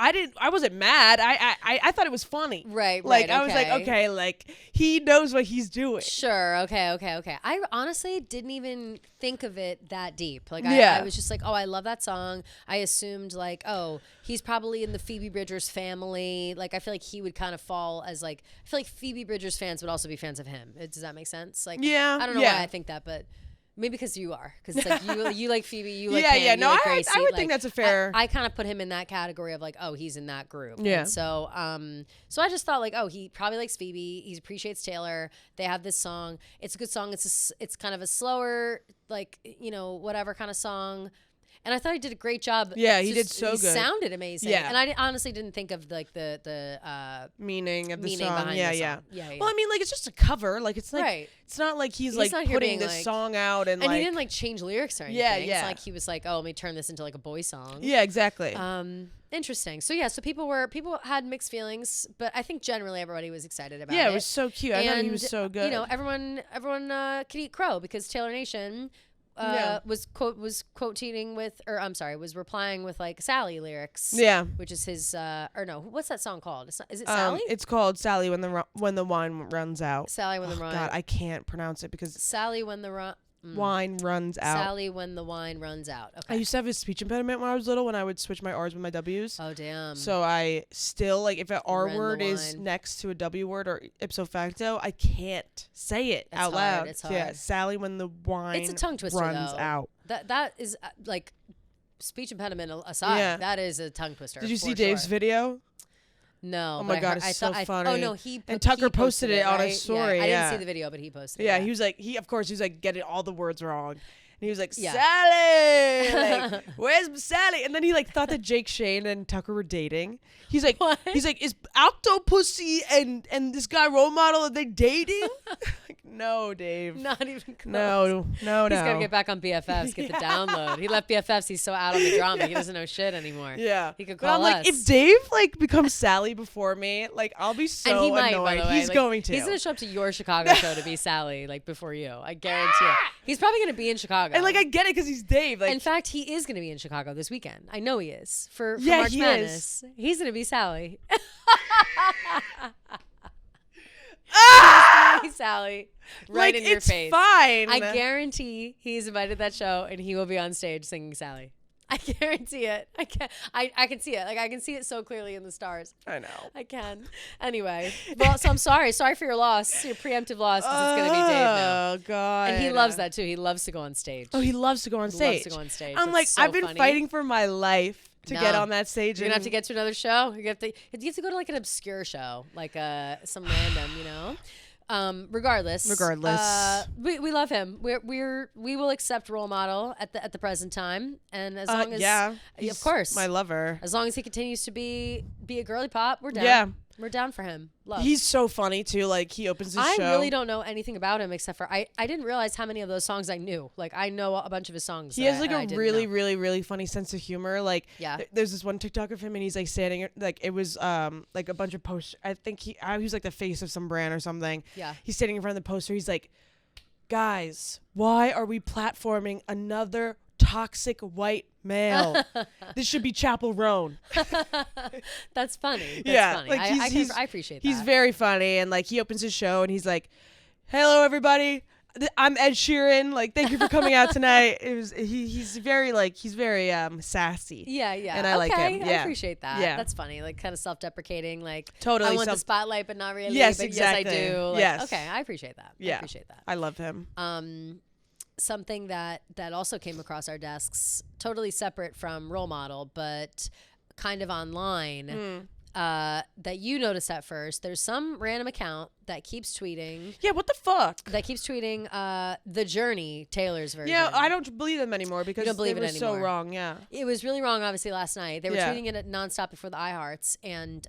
I wasn't mad. I thought it was funny. Right. Like I was like, okay, like he knows what he's doing. Sure. Okay. I honestly didn't even think of it that deep. Like I was just like, oh, I love that song. I assumed like, oh, he's probably in the Phoebe Bridgers family. Like I feel like he would kind of fall as like, I feel like Phoebe Bridgers fans would also be fans of him. Does that make sense? Like, yeah. I don't know why I think that, but maybe because you are, because it's like you like Phoebe, you like him, you like Gracie. I would think that's a fair. I kind of put him in that category of like, oh, he's in that group. Yeah. And so I just thought like, oh, he probably likes Phoebe. He appreciates Taylor. They have this song. It's a good song. It's kind of a slower, like, you know, whatever kind of song. And I thought he did a great job. Yeah, he did so good. He sounded amazing. Yeah. And I honestly didn't think of like the meaning of the song. Behind the song. Yeah. Well, I mean, like it's just a cover. Like it's like it's not like he's like putting this like, song out and like he didn't like change lyrics or anything. Yeah. It's like he was like, oh, let me turn this into like a boy song. Yeah, exactly. Interesting. So so people had mixed feelings, but I think generally everybody was excited about it. Yeah, it was so cute. I thought he was so good. You know, everyone could eat crow because Taylor Nation was quoting with, or I'm sorry, was replying with like Sally lyrics. Yeah, which is his or no, what's that song called? Is it Sally? It's called Sally when the wine runs out. Sally when the wine. God, I can't pronounce it because Sally when the wine runs out. Sally when the wine runs out. Okay. I used to have a speech impediment when I was little when I would switch my R's with my W's. Oh, damn. So I still, like, if an R word is next to a W word or ipso facto, I can't say it out loud. It's hard. Yeah, Sally when the wine it's a tongue twister, runs out. That is, like, speech impediment aside, that is a tongue twister. Did you see Dave's video? No. Oh my God, it's so funny. Oh no, and Tucker posted it on his story. Yeah, I didn't see the video, but he posted it. Yeah, he was like, he was like getting all the words wrong. And he was like, Sally, like, where's Sally? And then he like thought that Jake Shane and Tucker were dating. He's like, what? He's like, is Octopussy and this guy Role Model, are they dating? Like, no, Dave. Not even close. No. He's got to get back on BFFs, get the download. He left BFFs. He's so out on the drama. He doesn't know shit anymore. Yeah. He could call us. Like, if Dave like becomes Sally before me, like I'll be so and he might, annoyed. By the way. He's going to. He's going to show up to your Chicago show to be Sally, like before you. I guarantee it. He's probably going to be in Chicago. And like I get it because he's Dave. Like, in fact, he is going to be in Chicago this weekend. I know he is for yeah, March he Madness. Is. He's going to be Sally. Sally, right in your face. Fine. I guarantee he's invited to that show and he will be on stage singing Sally. I guarantee it. I can see it. Like I can see it so clearly in the stars. I know. I can. Anyway, well, so I'm sorry. Sorry for your loss, your preemptive loss, because it's gonna be Dave now. Oh God. And he loves that too. He loves to go on stage. Oh, he loves to go on stage. Loves to go on stage. I'm like, so I've been fighting for my life to get on that stage. You're gonna have to get to another show. You have to go to like an obscure show, like some random, you know. Regardless, we love him. We will accept role model at the present time, and as long as of course, my lover. As long as he continues to be a girly pop, we're down. Yeah. We're down for him. Love. He's so funny too. Like he opens his show. I really don't know anything about him except for I didn't realize how many of those songs I knew. Like I know a bunch of his songs. He has like a really, really, really funny sense of humor. Like there's this one TikTok of him and he's like standing like it was like a bunch of posters. I think he was like the face of some brand or something. Yeah. He's standing in front of the poster. He's like, guys, why are we platforming another toxic white male? This should be Chapel Roan. That's funny. That's funny. Like I appreciate that. He's very funny, and like he opens his show and he's like, hello everybody, I'm Ed Sheeran, like thank you for coming out tonight. He's very sassy. Yeah. And I like him. I appreciate that. Yeah. That's funny. Like kind of self-deprecating, like totally I want the spotlight but not really. Yes, but exactly. Yes, I do. Like, yes. Okay, I appreciate that. Yeah. I appreciate that. I love him. Something that also came across our desks, totally separate from role model, but kind of online, that you noticed at first. There's some random account that keeps tweeting. Yeah, what the fuck? That keeps tweeting The Journey, Taylor's version. Yeah, I don't believe them anymore because you don't believe it was anymore. so wrong. Yeah, it was really wrong. Obviously, last night they were tweeting it nonstop before the iHearts, and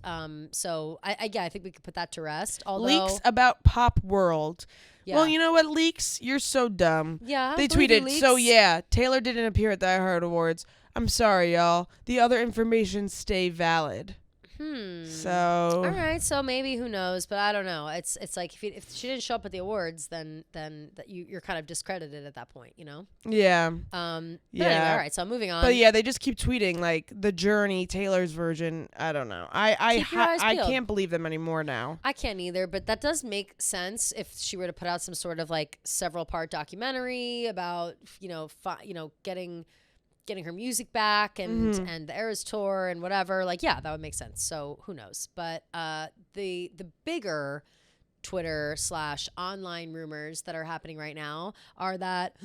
so I think we could put that to rest. Although leaks about Pop World. Yeah. Well, you know what, Leaks? You're so dumb. Yeah. They tweeted, so yeah, Taylor didn't appear at the iHeart Awards. I'm sorry, y'all. The other information stay valid. So. All right. So maybe, who knows? But I don't know. It's like if she didn't show up at the awards, then that you're kind of discredited at that point, you know? Yeah. Yeah. Anyway, all right. So moving on. But yeah, they just keep tweeting like The Journey, Taylor's version. I don't know. I can't believe them anymore now. I can't either. But that does make sense if she were to put out some sort of like several part documentary about getting her music back and the Eras tour and whatever. Like, yeah, that would make sense. So who knows? But the bigger Twitter / online rumors that are happening right now are that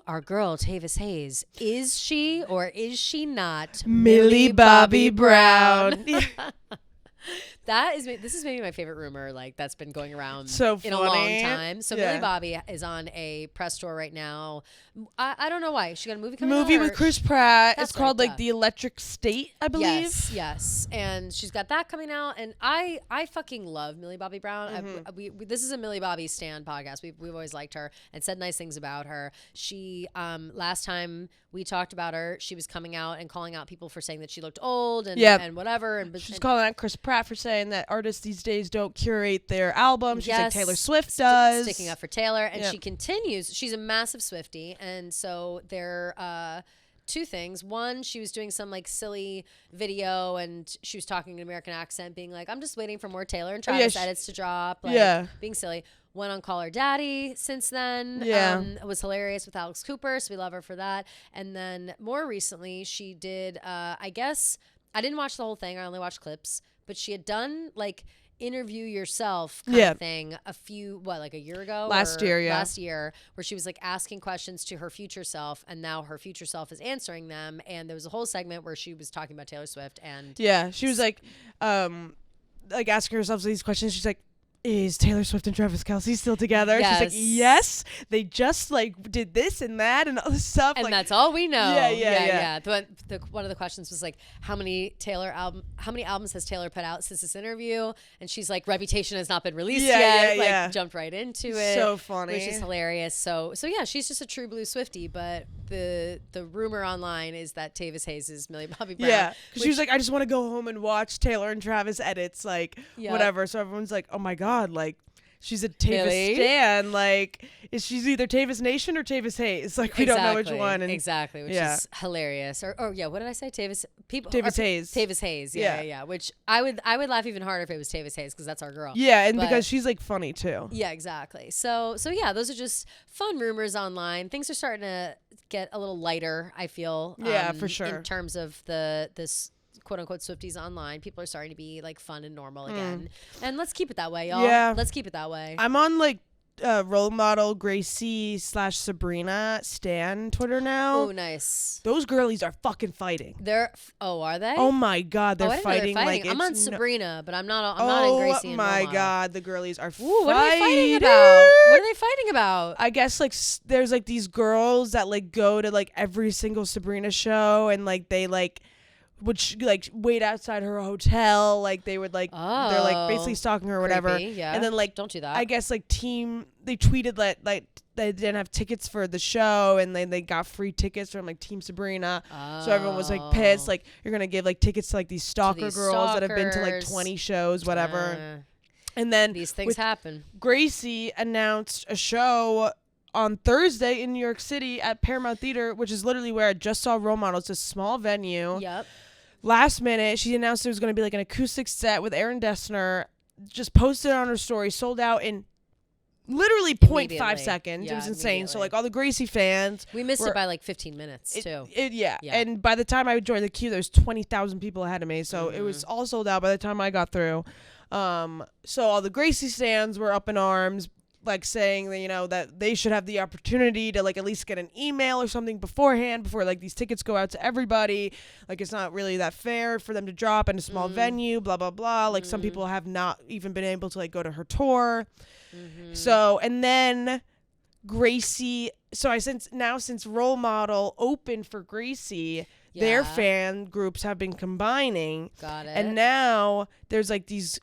our girl Tavis Hayes, is she or is she not Millie Bobby Brown? This is maybe my favorite rumor, like that's been going around in a long time. So Millie Bobby is on a press tour right now. I don't know why. She got a movie coming out. Movie with Chris Pratt. It's called like The Electric State, I believe. Yes. And she's got that coming out. And I fucking love Millie Bobby Brown. This is a Millie Bobby stan podcast. We've always liked her and said nice things about her. She last time we talked about her, she was coming out and calling out people for saying that she looked old and whatever. And she's calling out Chris Pratt for saying that artists these days don't curate their albums. She's like Taylor Swift does. Sticking up for Taylor. And she continues. She's a massive Swiftie. And so there two things. One, she was doing some like silly video and she was talking in an American accent, being like, I'm just waiting for more Taylor and Travis edits to drop. Like, being silly. Went on Call Her Daddy since then. It was hilarious with Alex Cooper, so we love her for that. And then more recently, she did, I guess, I didn't watch the whole thing. I only watched clips. But she had done like interview yourself kind of thing like a year ago? Last year, where she was like asking questions to her future self, and now her future self is answering them. And there was a whole segment where she was talking about Taylor Swift, and she was like asking herself these questions. She's like, is Taylor Swift and Travis Kelce still together? Yes. She's like, yes, they just like did this and that and all this stuff. And like, that's all we know. Yeah. One of the questions was like, how many albums has Taylor put out since this interview? And she's like, Reputation has not been released yet. Jumped right into it. So funny. Which is hilarious. So yeah, she's just a true blue Swiftie, but the rumor online is that Tavis Hayes is Millie Bobby Brown. Yeah. She was like, I just want to go home and watch Taylor and Travis edits, like whatever. So everyone's like, oh my God, like she's a Tavis stan. Like, she's either Tavis Nation or Tavis Hayes. Like, we don't know which one. And exactly, which is hilarious. Or what did I say? Tavis Hayes. Tavis Hayes. Yeah. Which I would laugh even harder if it was Tavis Hayes, because that's our girl. Yeah, and because she's like funny too. Yeah, exactly. So yeah, those are just fun rumors online. Things are starting to get a little lighter, I feel. Yeah, for sure. In terms of this quote unquote Swifties online, people are starting to be like fun and normal again, and let's keep it that way, y'all. Let's keep it that way. I'm on like role model Gracie / Sabrina stan Twitter now. Oh, nice. Those girlies are fucking fighting. Are they? Oh my God, they're I didn't know fighting. Like I'm on Sabrina, but I'm not on Gracie and Oh my role model. God, the girlies are fighting. What are they fighting about? What are they fighting about? I guess like there's like these girls that like go to like every single Sabrina show and like they like would like wait outside her hotel, like they would like they're like basically stalking her or whatever. Creepy, yeah. And then like don't do that. I guess like they tweeted that like they didn't have tickets for the show and they got free tickets from like Team Sabrina. So everyone was like pissed, like you're gonna give like tickets to like these stalker girls that have been to like 20 shows, whatever. And then these things happen. Gracie announced a show on Thursday in New York City at Paramount Theater, which is literally where I just saw Role Model. It's a small venue. Yep. Last minute, she announced there was going to be like an acoustic set with Aaron Dessner. Just posted it on her story, sold out in literally 0.5 seconds. Yeah, it was insane. So like all the Gracie fans, we missed it by like 15 minutes too. Yeah. And by the time I joined the queue, there was 20,000 people ahead of me. So it was all sold out by the time I got through. So all the Gracie stands were up in arms, like saying that, you know, that they should have the opportunity to like at least get an email or something beforehand before like these tickets go out to everybody. Like it's not really that fair for them to drop in a small venue, blah blah blah. Like some people have not even been able to like go to her tour. So and then Gracie, since Role Model opened for Gracie, their fan groups have been combining. Got it. And now there's like these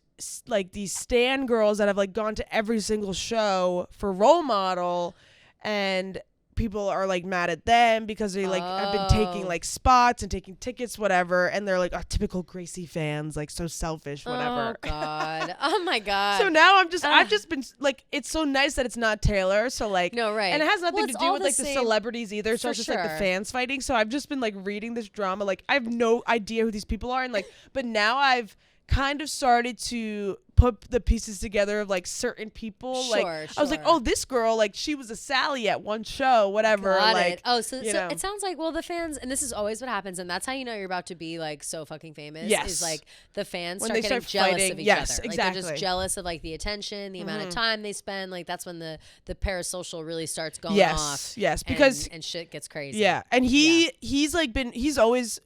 stan girls that have like gone to every single show for Role Model, and people are like mad at them because they like have been taking like spots and taking tickets, whatever, and they're like, oh, typical Gracie fans, like so selfish, whatever. Oh God. Oh my God. So now I've just been like, it's so nice that it's not Taylor. So like, no, right. And it has nothing to do with like the celebrities either. So For it's just like the fans fighting. So I've just been like reading this drama. Like I have no idea who these people are. And like, but now I've kind of started to put the pieces together of like certain people. I was like, oh, this girl, like she was a Sally at one show, whatever. Got like, it. Oh, so it sounds like, well, the fans, and this is always what happens, and that's how you know you're about to be like so fucking famous. Yes. Is like the fans when start they getting start jealous fighting. of each Yes, other. exactly. Like they're just jealous of like the attention, the amount of time they spend. Like that's when the parasocial really starts going off. Yes, because and shit gets crazy. Yeah, and he's always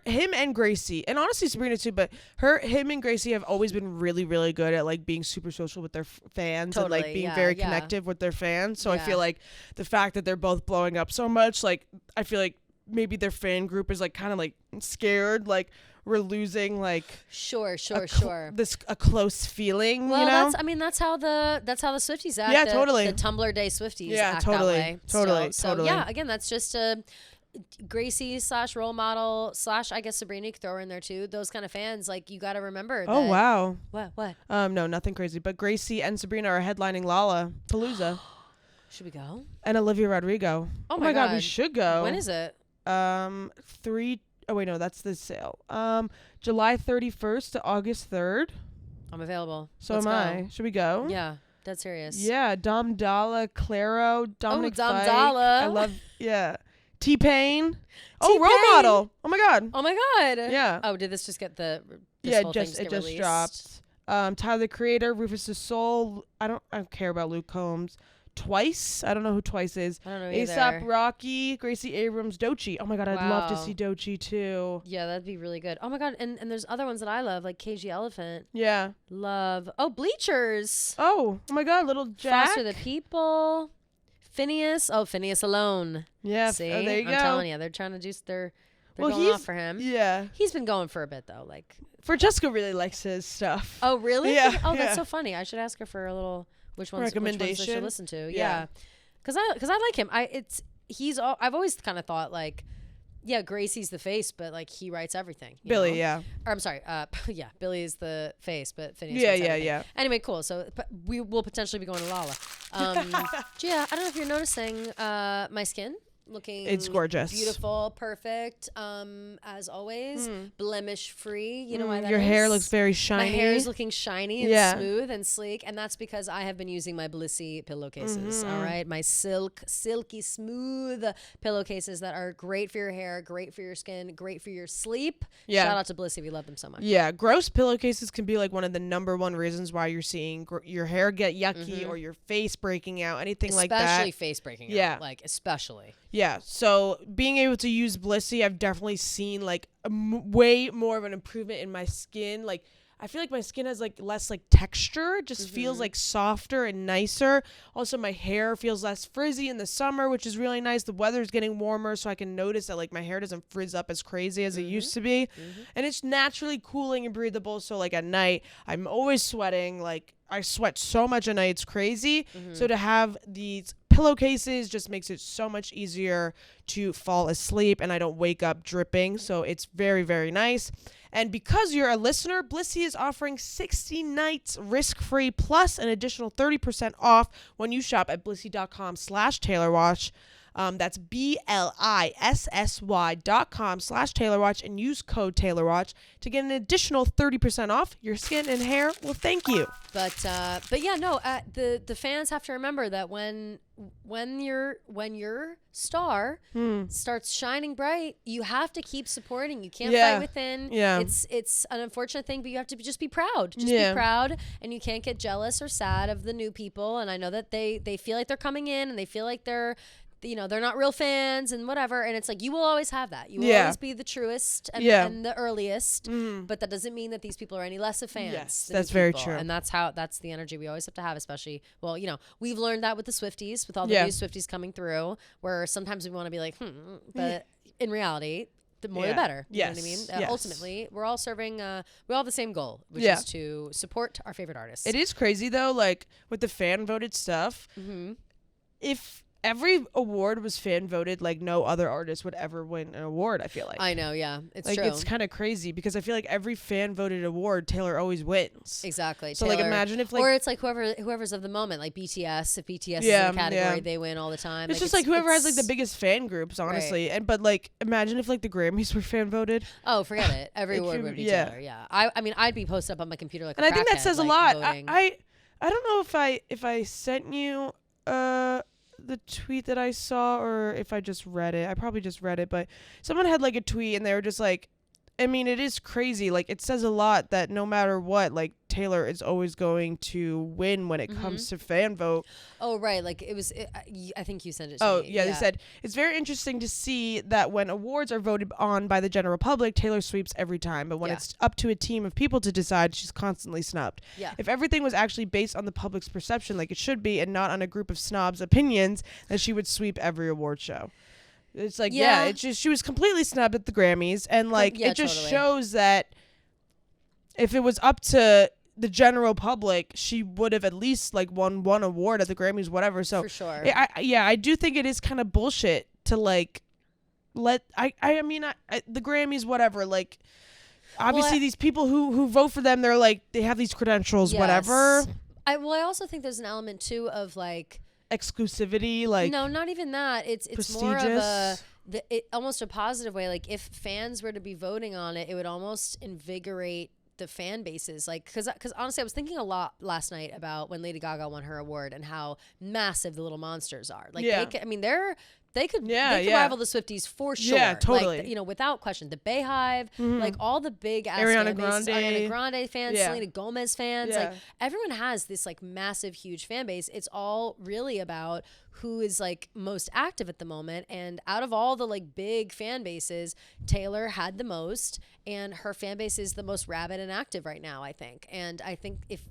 him and Gracie, and honestly Sabrina too, but him and Gracie have always been really, really good at like being super social with their fans and like being very connective with their fans. So I feel like the fact that they're both blowing up so much, like I feel like maybe their fan group is like kind of like scared, like we're losing like a close feeling. Well, you know? that's how the Swifties act. Yeah, totally. The Tumblr Day Swifties act totally, that way. Totally. So yeah, again, that's just a Gracie / Role Model / I guess Sabrina, you could throw her in there too. Those kind of fans, like you got to remember. Oh wow. What? No, nothing crazy. But Gracie and Sabrina are headlining Lollapalooza. Should we go? And Olivia Rodrigo. Oh my God, we should go. When is it? Oh wait, no, that's the sale. July 31st to August 3rd. I'm available. So Let's am go. I. Should we go? Yeah, dead serious. Yeah, Dom Dalla, Claro, Dominic Dom Fike. Dalla. I love. Yeah. T-Pain. Oh, Role Model. Oh my God. Oh my God. Yeah. Oh, did this just get it just dropped. Tyler the Creator, Rufus the Soul. I don't care about Luke Combs. Twice. I don't know who Twice is. I don't know either. ASAP Rocky, Gracie Abrams, Doechii. Oh my God, I'd love to see Doechii too. Yeah, that'd be really good. Oh my God, and there's other ones that I love, like KG Elephant. Yeah. Love. Oh, Bleachers. Oh my God, Little Jack. Foster the People. Phineas. Oh, Phineas Alone. Yeah. See, there you go. I'm telling you, they're trying to do. They're going off for him. Yeah. He's been going for a bit though. Like. Francesca really likes his stuff. Oh really? Yeah. Oh, that's so funny. I should ask her for a little. Which ones I should listen to? Yeah. Because I like him. I've always kind of thought like, yeah, Gracie's the face, but like he writes everything. Billy, know? yeah. Or I'm sorry, yeah, Billy is the face, but Phineas. Yeah. Anyway, cool. So we will potentially be going to Lala. Yeah, I don't know if you're noticing my skin looking it's gorgeous, beautiful, perfect, as always, blemish free. You know why that your is? hair looks very shiny. My hair is looking shiny and smooth and sleek, and that's because I have been using my Blissy pillowcases. All right, my silky smooth pillowcases that are great for your hair, great for your skin, great for your sleep. Shout out to Blissy, we love them so much. Yeah, gross pillowcases can be like one of the number one reasons why you're seeing your hair get yucky or your face breaking out, anything like that. Especially face breaking out, like especially. Yeah, so being able to use Blissy, I've definitely seen like way more of an improvement in my skin. Like I feel like my skin has like less like texture. It just feels like softer and nicer. Also, my hair feels less frizzy in the summer, which is really nice. The weather's getting warmer, so I can notice that like my hair doesn't frizz up as crazy as it used to be. And it's naturally cooling and breathable. So like at night, I'm always sweating. Like I sweat so much at night, it's crazy. So to have these pillowcases just makes it so much easier to fall asleep, and I don't wake up dripping. So it's very, very nice. And because you're a listener, Blissy is offering 60 nights risk-free plus an additional 30% off when you shop at blissy.com/TaylorWatch. That's BLISSY.com/TaylorWatch and use code TaylorWatch to get an additional 30% off. Your skin and hair will thank you. But yeah, no, the fans have to remember that when your star starts shining bright, you have to keep supporting. You can't fight within. Yeah. It's an unfortunate thing, but you have to just be proud. Just be proud, and you can't get jealous or sad of the new people. And I know that they feel like they're coming in and they feel like they're not real fans and whatever. And it's like, you will always have that. You will always be the truest and the earliest. But that doesn't mean that these people are any less of fans. Yes, that's very true. And that's the energy we always have to have, especially, well, we've learned that with the Swifties, with all the new Swifties coming through, where sometimes we want to be like, but in reality, the more the better. You know what I mean? Ultimately, we're all serving, we all have the same goal, which is to support our favorite artists. It is crazy though, like with the fan voted stuff, if every award was fan voted, like no other artist would ever win an award, I feel like. I know, yeah. It's like, true. It's kind of crazy because I feel like every fan voted award, Taylor always wins. Exactly. So Taylor, like imagine if like, or it's like whoever's of the moment, like BTS. If BTS is in a category, they win all the time. It's just like whoever has like the biggest fan groups, honestly. Right. But like imagine if like the Grammys were fan voted. Oh, forget it. Every award would be Taylor. Yeah. I mean, I'd be posted up on my computer like. And I think that says a lot. I don't know if I sent you the tweet that I saw or if I just read it. I probably just read it, but someone had like a tweet and they were just like, I mean, it is crazy. Like, it says a lot that no matter what, like, Taylor is always going to win when it comes to fan vote. Oh, right. Like, I think you sent it to me. Oh, yeah. They said, it's very interesting to see that when awards are voted on by the general public, Taylor sweeps every time. But when it's up to a team of people to decide, she's constantly snubbed. Yeah. If everything was actually based on the public's perception like it should be and not on a group of snobs' opinions, then she would sweep every award show. It's like, it's just, she was completely snubbed at the Grammys. And, like, it just shows that if it was up to the general public, she would have at least, like, won one award at the Grammys, whatever. So, for sure. I do think it is kind of bullshit to, like, the Grammys, whatever, like, obviously these people who vote for them, they're, like, they have these credentials, whatever. I also think there's an element, too, of, like, exclusivity, like, no, not even that. It's more of almost a positive way. Like, if fans were to be voting on it, it would almost invigorate the fan bases. Like, because honestly, I was thinking a lot last night about when Lady Gaga won her award and how massive the Little Monsters are. Like, they could rival the Swifties for sure. Yeah, totally. Like, without question. The Bayhive, like all the big ass Ariana Grande fans, Selena Gomez fans. Like, everyone has this like massive, huge fan base. It's all really about who is like most active at the moment. And out of all the like big fan bases, Taylor had the most, and her fan base is the most rabid and active right now, I think. And I think if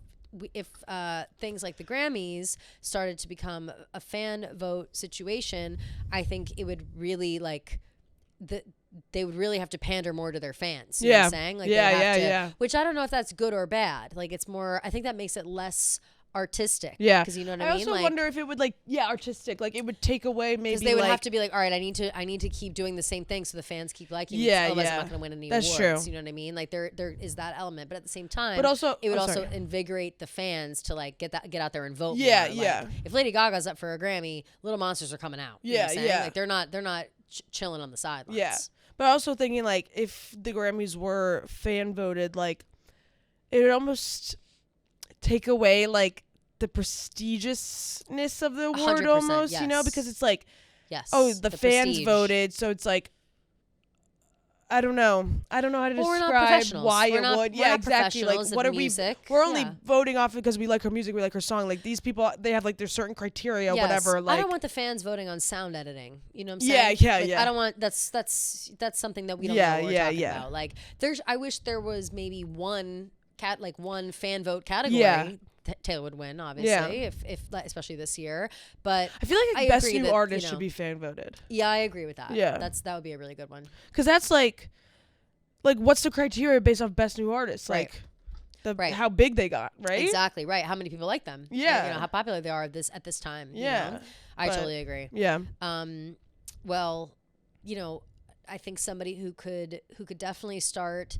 things like the Grammys started to become a fan vote situation, I think it would really like they would really have to pander more to their fans. You know what I'm saying? Like, which I don't know if that's good or bad. Like, it's more, I think that makes it less artistic. Yeah. Because you know what I I mean? also wonder if it would artistic. Like it would take away maybe because they would have to be like, all right, I need to keep doing the same thing so the fans keep liking me. Otherwise I'm not going to win any awards. True. You know what I mean? Like there is that element, but at the same time, but also it would also invigorate the fans to like get out there and vote. Yeah, more. Like, yeah. If Lady Gaga's up for a Grammy, Little Monsters are coming out. You know what I'm saying? Like they're not chilling on the sidelines. Yeah. But also thinking like if the Grammys were fan voted, like it would almost take away like the prestigiousness of the award almost, yes. you know, because it's like, yes, oh, the fans prestige. voted, so it's like, I don't know how to describe why we're not, would. We're not exactly. Like, what are music. We're only voting off because we like her music, we like her song. Like these people, they have like their certain criteria, whatever. Like I don't want the fans voting on sound editing. You know what I'm saying? Yeah. I don't want that's something that we don't know what we're talking about. Like I wish there was maybe one fan vote category. Yeah. Taylor would win, obviously, if especially this year. But I feel like best new artist should be fan voted. Yeah, I agree with that. Yeah, that would be a really good one. Because that's like what's the criteria based off best new artist? Right. Like how big they got, right? Exactly right. How many people like them? Yeah, and, how popular they are at this time. Yeah, you know? I totally agree. Yeah. Well, I think somebody who could definitely start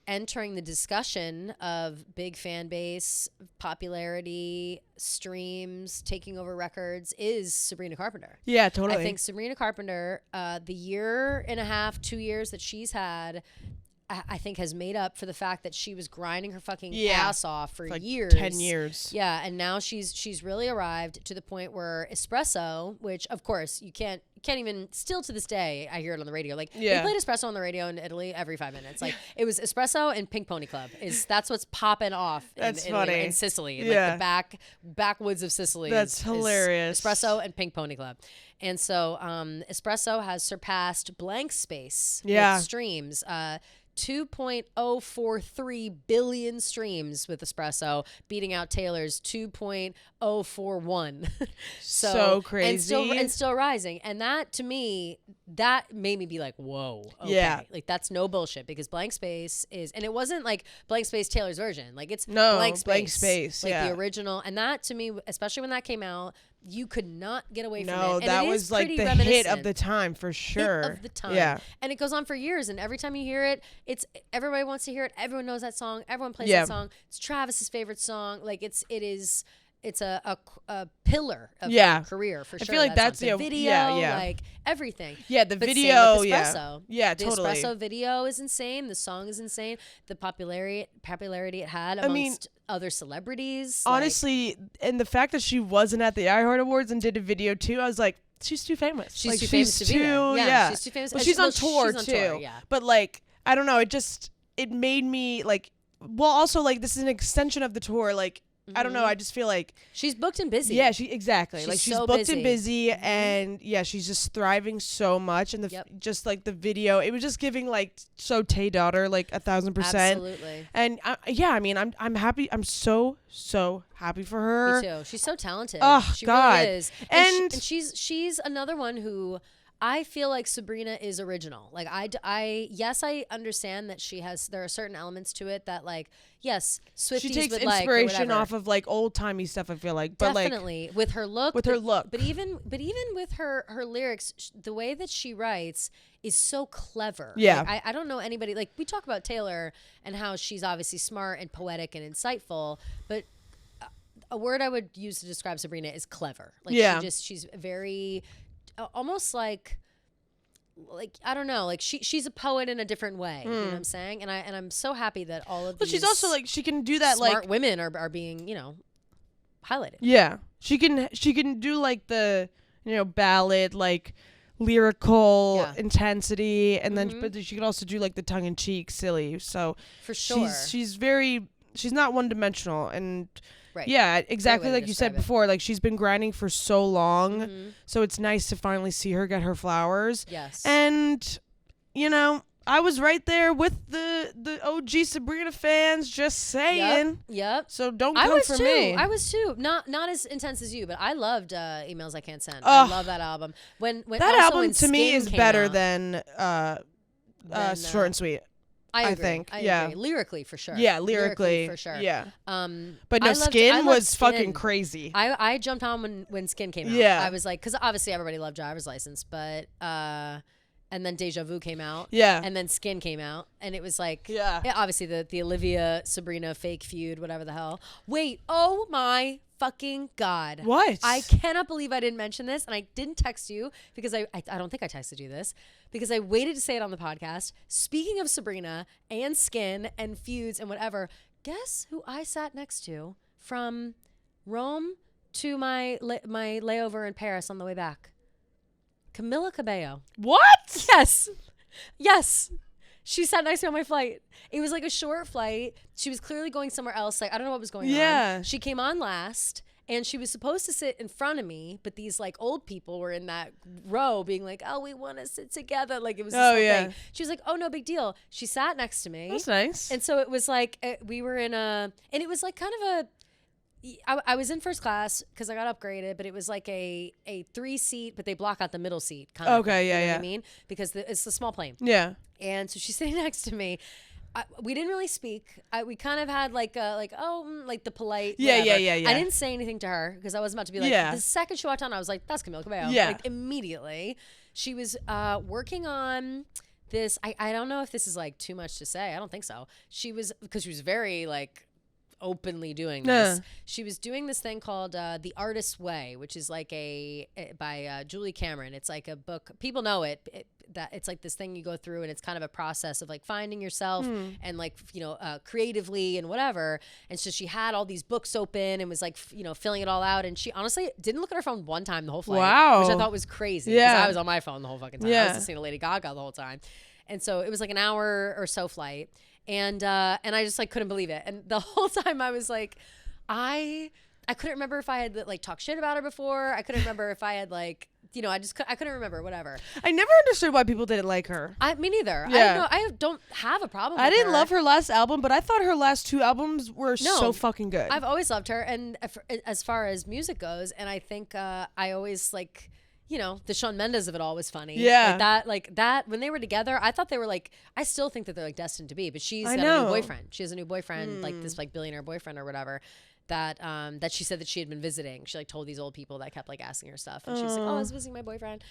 entering the discussion of big fan base, popularity, streams, taking over records is Sabrina Carpenter. Yeah, totally. I think Sabrina Carpenter, the year and a half, 2 years that she's had, I think has made up for the fact that she was grinding her fucking ass off for years. 10 years. Yeah, and now she's really arrived to the point where Espresso, which of course you can't even, still to this day I hear it on the radio. Like they played Espresso on the radio in Italy every 5 minutes. Like it was Espresso and Pink Pony Club. That's what's popping off That's in funny. Italy, in Sicily. Like the backwoods of Sicily. That's hilarious. Is Espresso and Pink Pony Club. And so Espresso has surpassed Blank Space with streams. 2.043 billion streams with Espresso, beating out Taylor's 2.041. so crazy. And still rising. And that, to me, that made me be like, whoa. Okay. Yeah. Like, that's no bullshit, because Blank Space is, and it wasn't like Blank Space Taylor's version. Like, it's Blank Space. Like, the original. And that, to me, especially when that came out, you could not get away from it. No, that was like the hit of the time for sure. Hit of the time. Yeah. And it goes on for years. And every time you hear it, everybody wants to hear it. Everyone knows that song. Everyone plays that song. It's Travis's favorite song. Like it's a pillar of her career for sure. I feel like that's the video, like everything. Yeah, the but video, same with Espresso. Yeah, the totally. Espresso video is insane. The song is insane. The popularity it had amongst other celebrities. Honestly, and the fact that she wasn't at the iHeart Awards and did a video too, I was like, she's too famous. She's too famous to be there. Yeah, she's too famous. Well, she's on tour too. Yeah. But like, I don't know. It made me like. Well, also like this is an extension of the tour. Like. I don't know. I just feel like she's booked and busy. Yeah, exactly. Like she's so booked busy. and busy, and she's just thriving so much. And just like the video, it was just giving like so Tay daughter like 1,000%. Absolutely. And I mean, I'm happy. I'm so happy for her. Me too. She's so talented. Oh she God. really is. And she's another one who. I feel like Sabrina is original. Like I understand that there are certain elements to it that like, yes, Swifties she takes would inspiration like off of like old timey stuff. I feel like, but definitely like, with her look, but even with her lyrics, the way that she writes is so clever. Yeah, like, I don't know anybody, like we talk about Taylor and how she's obviously smart and poetic and insightful, but a word I would use to describe Sabrina is clever. Like she's very. Almost like I don't know, like she's a poet in a different way. You know what I'm saying? And I'm so happy that all of these she's also like she can do that smart like women are being highlighted. Yeah, she can do like the ballad like lyrical intensity, and then but she can also do like the tongue in cheek silly. So for sure, she's not one dimensional and. Right. Yeah, exactly like you said before. Like she's been grinding for so long, so it's nice to finally see her get her flowers. Yes. And I was right there with the OG Sabrina fans, just saying. Yep. So don't come for me. I was too. Not as intense as you, but I loved Emails I Can't Send. I love that album. When that album to me is better than than Short and Sweet. I think. I yeah. agree. Lyrically for sure. Yeah, lyrically for sure. Yeah. I But no, loved Skin was Skin. fucking crazy. I jumped on when Skin came out. Yeah. I was like, because obviously everybody loved Driver's License, but and then Deja Vu came out. Yeah. And then Skin came out, and it was like, yeah obviously the Olivia Sabrina fake feud, whatever the hell. Wait, oh my fucking God. What? I cannot believe I didn't mention this, and I didn't text you because I don't think I texted you this because I waited to say it on the podcast. Speaking of Sabrina and Skin and feuds and whatever, guess who I sat next to from Rome to my layover in Paris on the way back? Camila Cabello. What? Yes. She sat next to me on my flight. It was like a short flight. She was clearly going somewhere else. Like, I don't know what was going on. She came on last, and she was supposed to sit in front of me, but these like old people were in that row being like, oh, we want to sit together. Like, it was this whole thing. She was like, oh, no big deal. She sat next to me. That's nice. And so it was like, we were in and it was like kind of I was in first class because I got upgraded, but it was like a 3-seat, but they block out the middle seat. Kind of. Okay, You know yeah. what I mean? Because it's a small plane. Yeah. And so she's sitting next to me. We didn't really speak. We kind of had like the polite. Yeah. I didn't say anything to her because I was about to be like. Yeah. The second she walked on, I was like, "That's Camila Cabello." Yeah. Like immediately, she was working on this. I don't know if this is like too much to say. I don't think so. She was because she was very like openly doing this. She was doing this thing called The Artist's Way, which is like by Julie Cameron. It's like a book. People know it. That it's like this thing you go through, and it's kind of a process of like finding yourself and like creatively and whatever. And so she had all these books open and was like filling it all out. And she honestly didn't look at her phone one time the whole flight, which I thought was crazy because I was on my phone the whole fucking time. I was listening to Lady Gaga the whole time. And so it was like an hour or so flight. And I just like couldn't believe it. And the whole time I was like, I couldn't remember if I had like talked shit about her before. I couldn't remember if I had like, I couldn't remember, whatever. I never understood why people didn't like her. Me neither. Yeah. I don't have a problem with I didn't her. love her last album, but I thought her last 2 albums were so fucking good. I've always loved her. And as far as music goes, and I think I always like, the Shawn Mendes of it all was funny. Yeah. Like that, when they were together, I thought they were like, I still think that they're like destined to be, but she's got a new boyfriend. She has a new boyfriend, like this like billionaire boyfriend or whatever, that she said that she had been visiting. She like told these old people that kept like asking her stuff. And she was like, oh, I was visiting my boyfriend.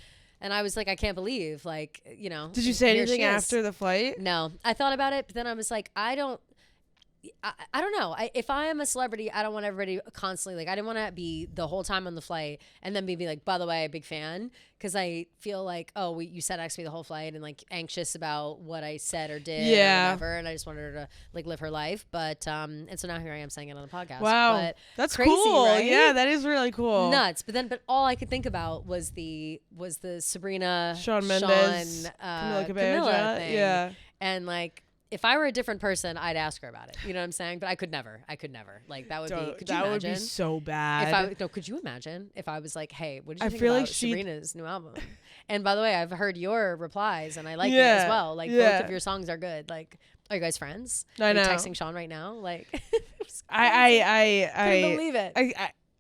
And I was like, I can't believe, like, Did you say anything after the flight? No. I thought about it, but then I was like, I don't know. If I am a celebrity, I don't want everybody constantly, like, I didn't want to be the whole time on the flight and then be like, by the way, big fan. Because I feel like, oh, you sat next to me the whole flight and like anxious about what I said or did or whatever. And I just wanted her to like live her life. But, and so now here I am saying it on the podcast. Wow. But that's crazy, cool. right? Yeah, that is really cool. Nuts. But all I could think about was the Sabrina, Shawn Mendes, Camila thing. Yeah. And like, if I were a different person, I'd ask her about it. You know what I'm saying? But I could never. Like that would be. Could you imagine? That would be so bad. Could you imagine if I was like, hey, what did you think feel about like Sabrina's new album? And by the way, I've heard your replies and I like it as well. Like both of your songs are good. Like, are you guys friends? I know. Are you texting Shawn right now? Like, I couldn't believe it.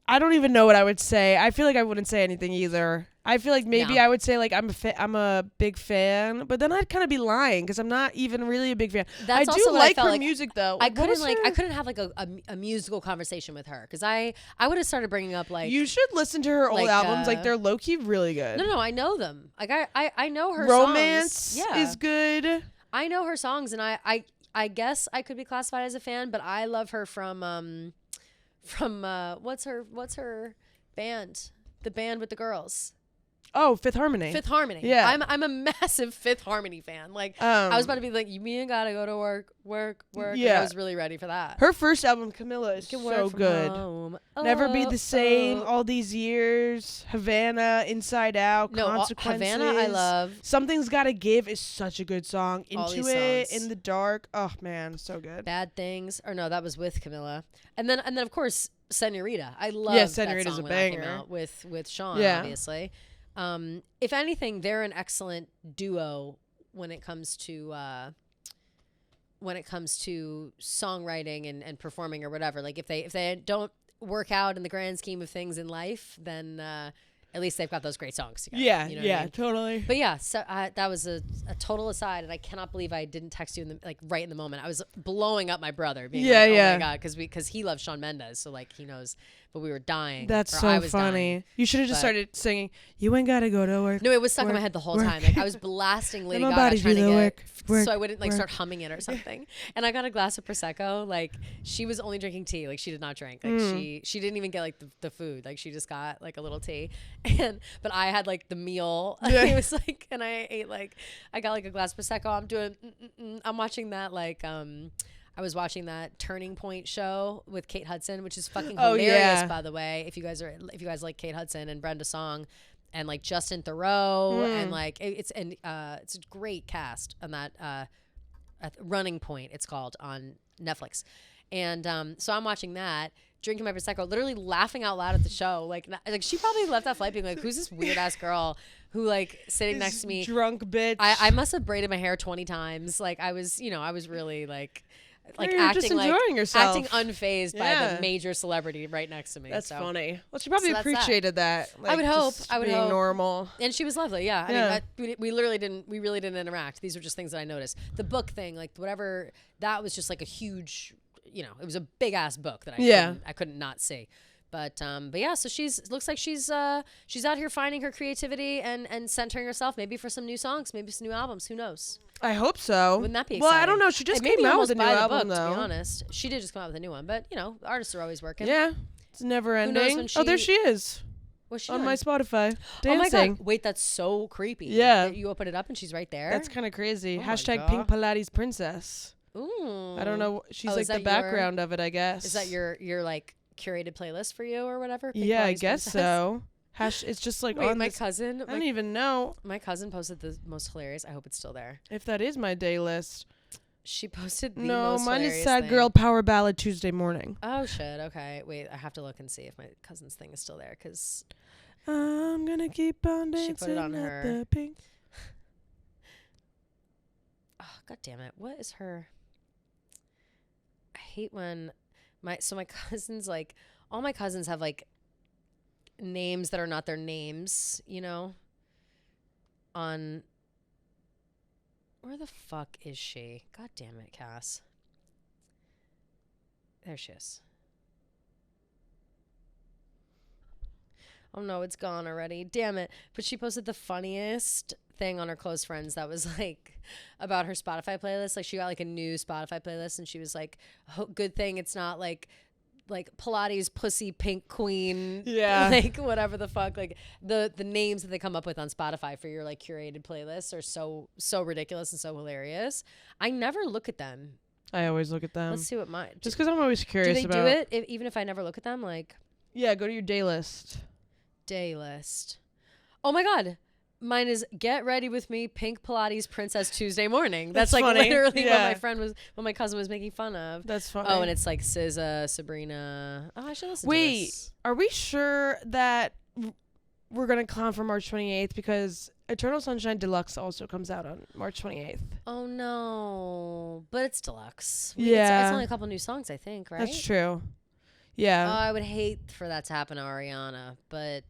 I don't even know what I would say. I feel like I wouldn't say anything either. I feel like maybe I would say like I'm a big fan, but then I'd kind of be lying because I'm not even really a big fan. That's I also do what like I felt her like. music though. I couldn't have like a musical conversation with her because I would have started bringing up like, you should listen to her old albums. Like they're low key really good. No, I know them. Like I know her Romance songs. is good. I know her songs, and I guess I could be classified as a fan, but I love her from what's her band? The band with the girls. Oh, Fifth Harmony. Fifth Harmony. Yeah. I'm a massive Fifth Harmony fan. Like I was about to be like, you mean gotta go to work. Yeah. Like, I was really ready for that. Her first album, Camilla, is so good. Never Be the Same, All These Years, Havana, Inside Out, Consequences. Havana I love. Something's Gotta Give is such a good song. All Into these It, songs. In the Dark. Oh man, so good. Bad Things. Or no, that was with Camilla. And then of course Senorita. I love Senorita's that song a when that banger. came out with Shawn, Yeah. obviously. If anything, they're an excellent duo when it comes to songwriting and performing or whatever. Like if they don't work out in the grand scheme of things in life, then at least they've got those great songs together. Yeah, you know what I mean? Totally. But yeah, so that was a total aside, and I cannot believe I didn't text you right in the moment. I was blowing up my brother, being like, "Oh my god," because he loves Shawn Mendes, so like he knows. But we were dying. That's so I was funny. Dying. You should have just started singing. You ain't gotta go to work. No, it was stuck in my head the whole time. Like I was blasting Lady Gaga trying to get, so I wouldn't like start humming it or something. And I got a glass of prosecco. Like she was only drinking tea. Like she did not drink. Like she didn't even get like the food. Like she just got like a little tea. But I had like the meal. Yeah. It was like, and I ate like I got like a glass of prosecco. I'm watching that like I was watching that Turning Point show with Kate Hudson, which is fucking hilarious, by the way. If you guys like Kate Hudson and Brenda Song, and like Justin Theroux, and like it's a great cast on that Running Point. It's called on Netflix, and so I'm watching that, drinking my prosecco, literally laughing out loud at the show. Like she probably left that flight being like, "Who's this weird ass girl who like sitting next to me, drunk bitch?" I must have braided my hair 20 times. Like I was really like acting just enjoying yourself, acting unfazed by the major celebrity right next to me. That's funny. Well, she probably appreciated that. Like, I would hope. Being normal. And she was lovely. Yeah. I mean, we really didn't interact. These were just things that I noticed. The book thing, like whatever, that was just like a huge, it was a big ass book that I couldn't not see. But yeah, so looks like she's out here finding her creativity and centering herself, maybe for some new songs, maybe some new albums. Who knows? I hope so. Wouldn't that be exciting? Well, I don't know. She just came out with a new album, though. To be honest, she did just come out with a new one. But artists are always working. Yeah, it's never ending. Oh, there she is. What's she on doing? my Spotify? Dancing. Oh my god! Wait, that's so creepy. Yeah, you open it up and she's right there. That's kind of crazy. Oh Hashtag Pink Pilates Princess. Ooh. I don't know. She's like the background of it, I guess. Is that your like curated playlist for you or whatever? Pink Pilates I guess Princess? So. It's just like on my cousin. I don't even know. My cousin posted the most hilarious. I hope it's still there. If that is my day list. She posted the most mine hilarious is Sad thing. Girl Power Ballad Tuesday Morning. Oh shit. Okay. Wait, I have to look and see if my cousin's thing is still there because I'm gonna keep on dancing. She put it on her. The pink. Oh god damn it! What is her? I hate when my cousins like all my cousins have like names that are not their names, on where the fuck is she? God damn it, Cass. There she is. Oh no, it's gone already. Damn it. But she posted the funniest thing on her close friends that was like about her Spotify playlist. Like she got like a new Spotify playlist and she was like, oh, good thing it's not like Pilates pussy pink queen, like whatever the fuck, like the names that they come up with on Spotify for your like curated playlists are so ridiculous and so hilarious. I never look at them. I always look at them. Let's see what mine. Just because I'm always curious. Do they do it even if I never look at them? Like, yeah, go to your day list. Day list. Oh my god. Mine is Get Ready With Me, Pink Pilates Princess Tuesday Morning. That's like funny. Literally what my cousin was making fun of. That's funny. Oh, and it's like SZA, Sabrina. Oh, I should listen to this. Wait, are we sure that we're going to clown for March 28th? Because Eternal Sunshine Deluxe also comes out on March 28th. Oh, no. But it's deluxe. Yeah. It's only a couple new songs, I think, right? That's true. Yeah. Oh, I would hate for that to happen to Ariana, but,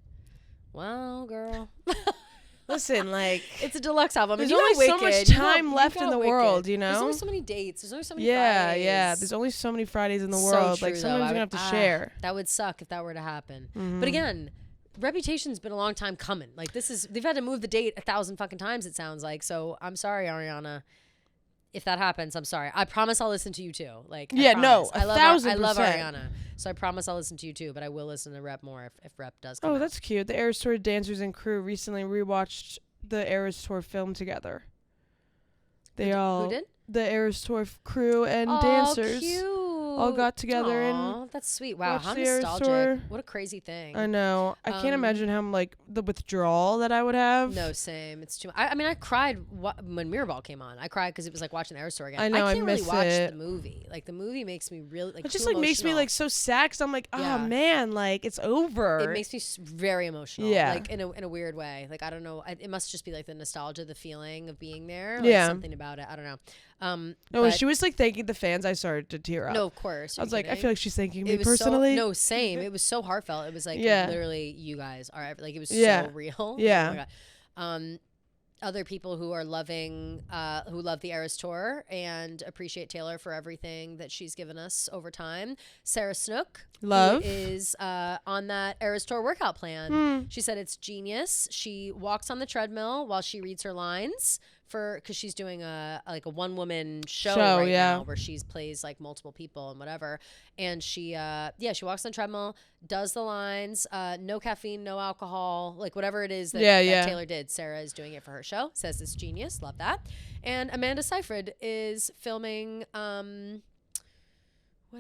well, girl. Listen, like it's a deluxe album. There's only so much time left in the world, There's only so many dates. There's only so many Fridays. Yeah. There's only so many Fridays in the world. True, like sometimes you're gonna have to share. That would suck if that were to happen. Mm-hmm. But again, Reputation's been a long time coming. Like they've had to move the date 1,000 fucking times. It sounds like. So I'm sorry, Ariana. If that happens, I'm sorry. I promise I'll listen to you too. Like I love 1,000%. I love Ariana, so I promise I'll listen to you too. But I will listen to Rep more if Rep does come out. That's cute. The Eras Tour dancers and crew recently rewatched the Eras Tour film together. Who did? The Eras Tour crew and dancers. Cute. All got together and that's sweet. Wow, how nostalgic. What a crazy thing. I know. I can't imagine how like the withdrawal that I would have. No, same. It's too much. I mean, I cried when Mirrorball came on. I cried because it was like watching the Eras Tour again. I know. I can't really watch it. the movie. Like the movie makes me really like. It just like makes me like so sad because I'm like, oh man, like it's over. It makes me very emotional. Yeah. Like in a weird way. Like I don't know. It must just be like the nostalgia, the feeling of being there. Like, yeah. Something about it. I don't know. No, when she was like thanking the fans, I started to tear up. No, of course. I was like, I feel like she's thanking me it was personally. No, same. It was so heartfelt. It was like literally, you guys are like, it was so real. Yeah. Oh my God. Other people who are loving, who love the Eras Tour and appreciate Taylor for everything that she's given us over time. Sarah Snook, who is on that Eras Tour workout plan. She said it's genius. She walks on the treadmill while she reads her lines because she's doing a one woman show right now where she plays like multiple people and whatever. And she walks on the treadmill, does the lines, no caffeine, no alcohol, like whatever it is that Taylor did. Sarah is doing it for her show. Says it's genius. Love that. And Amanda Seyfried is filming. What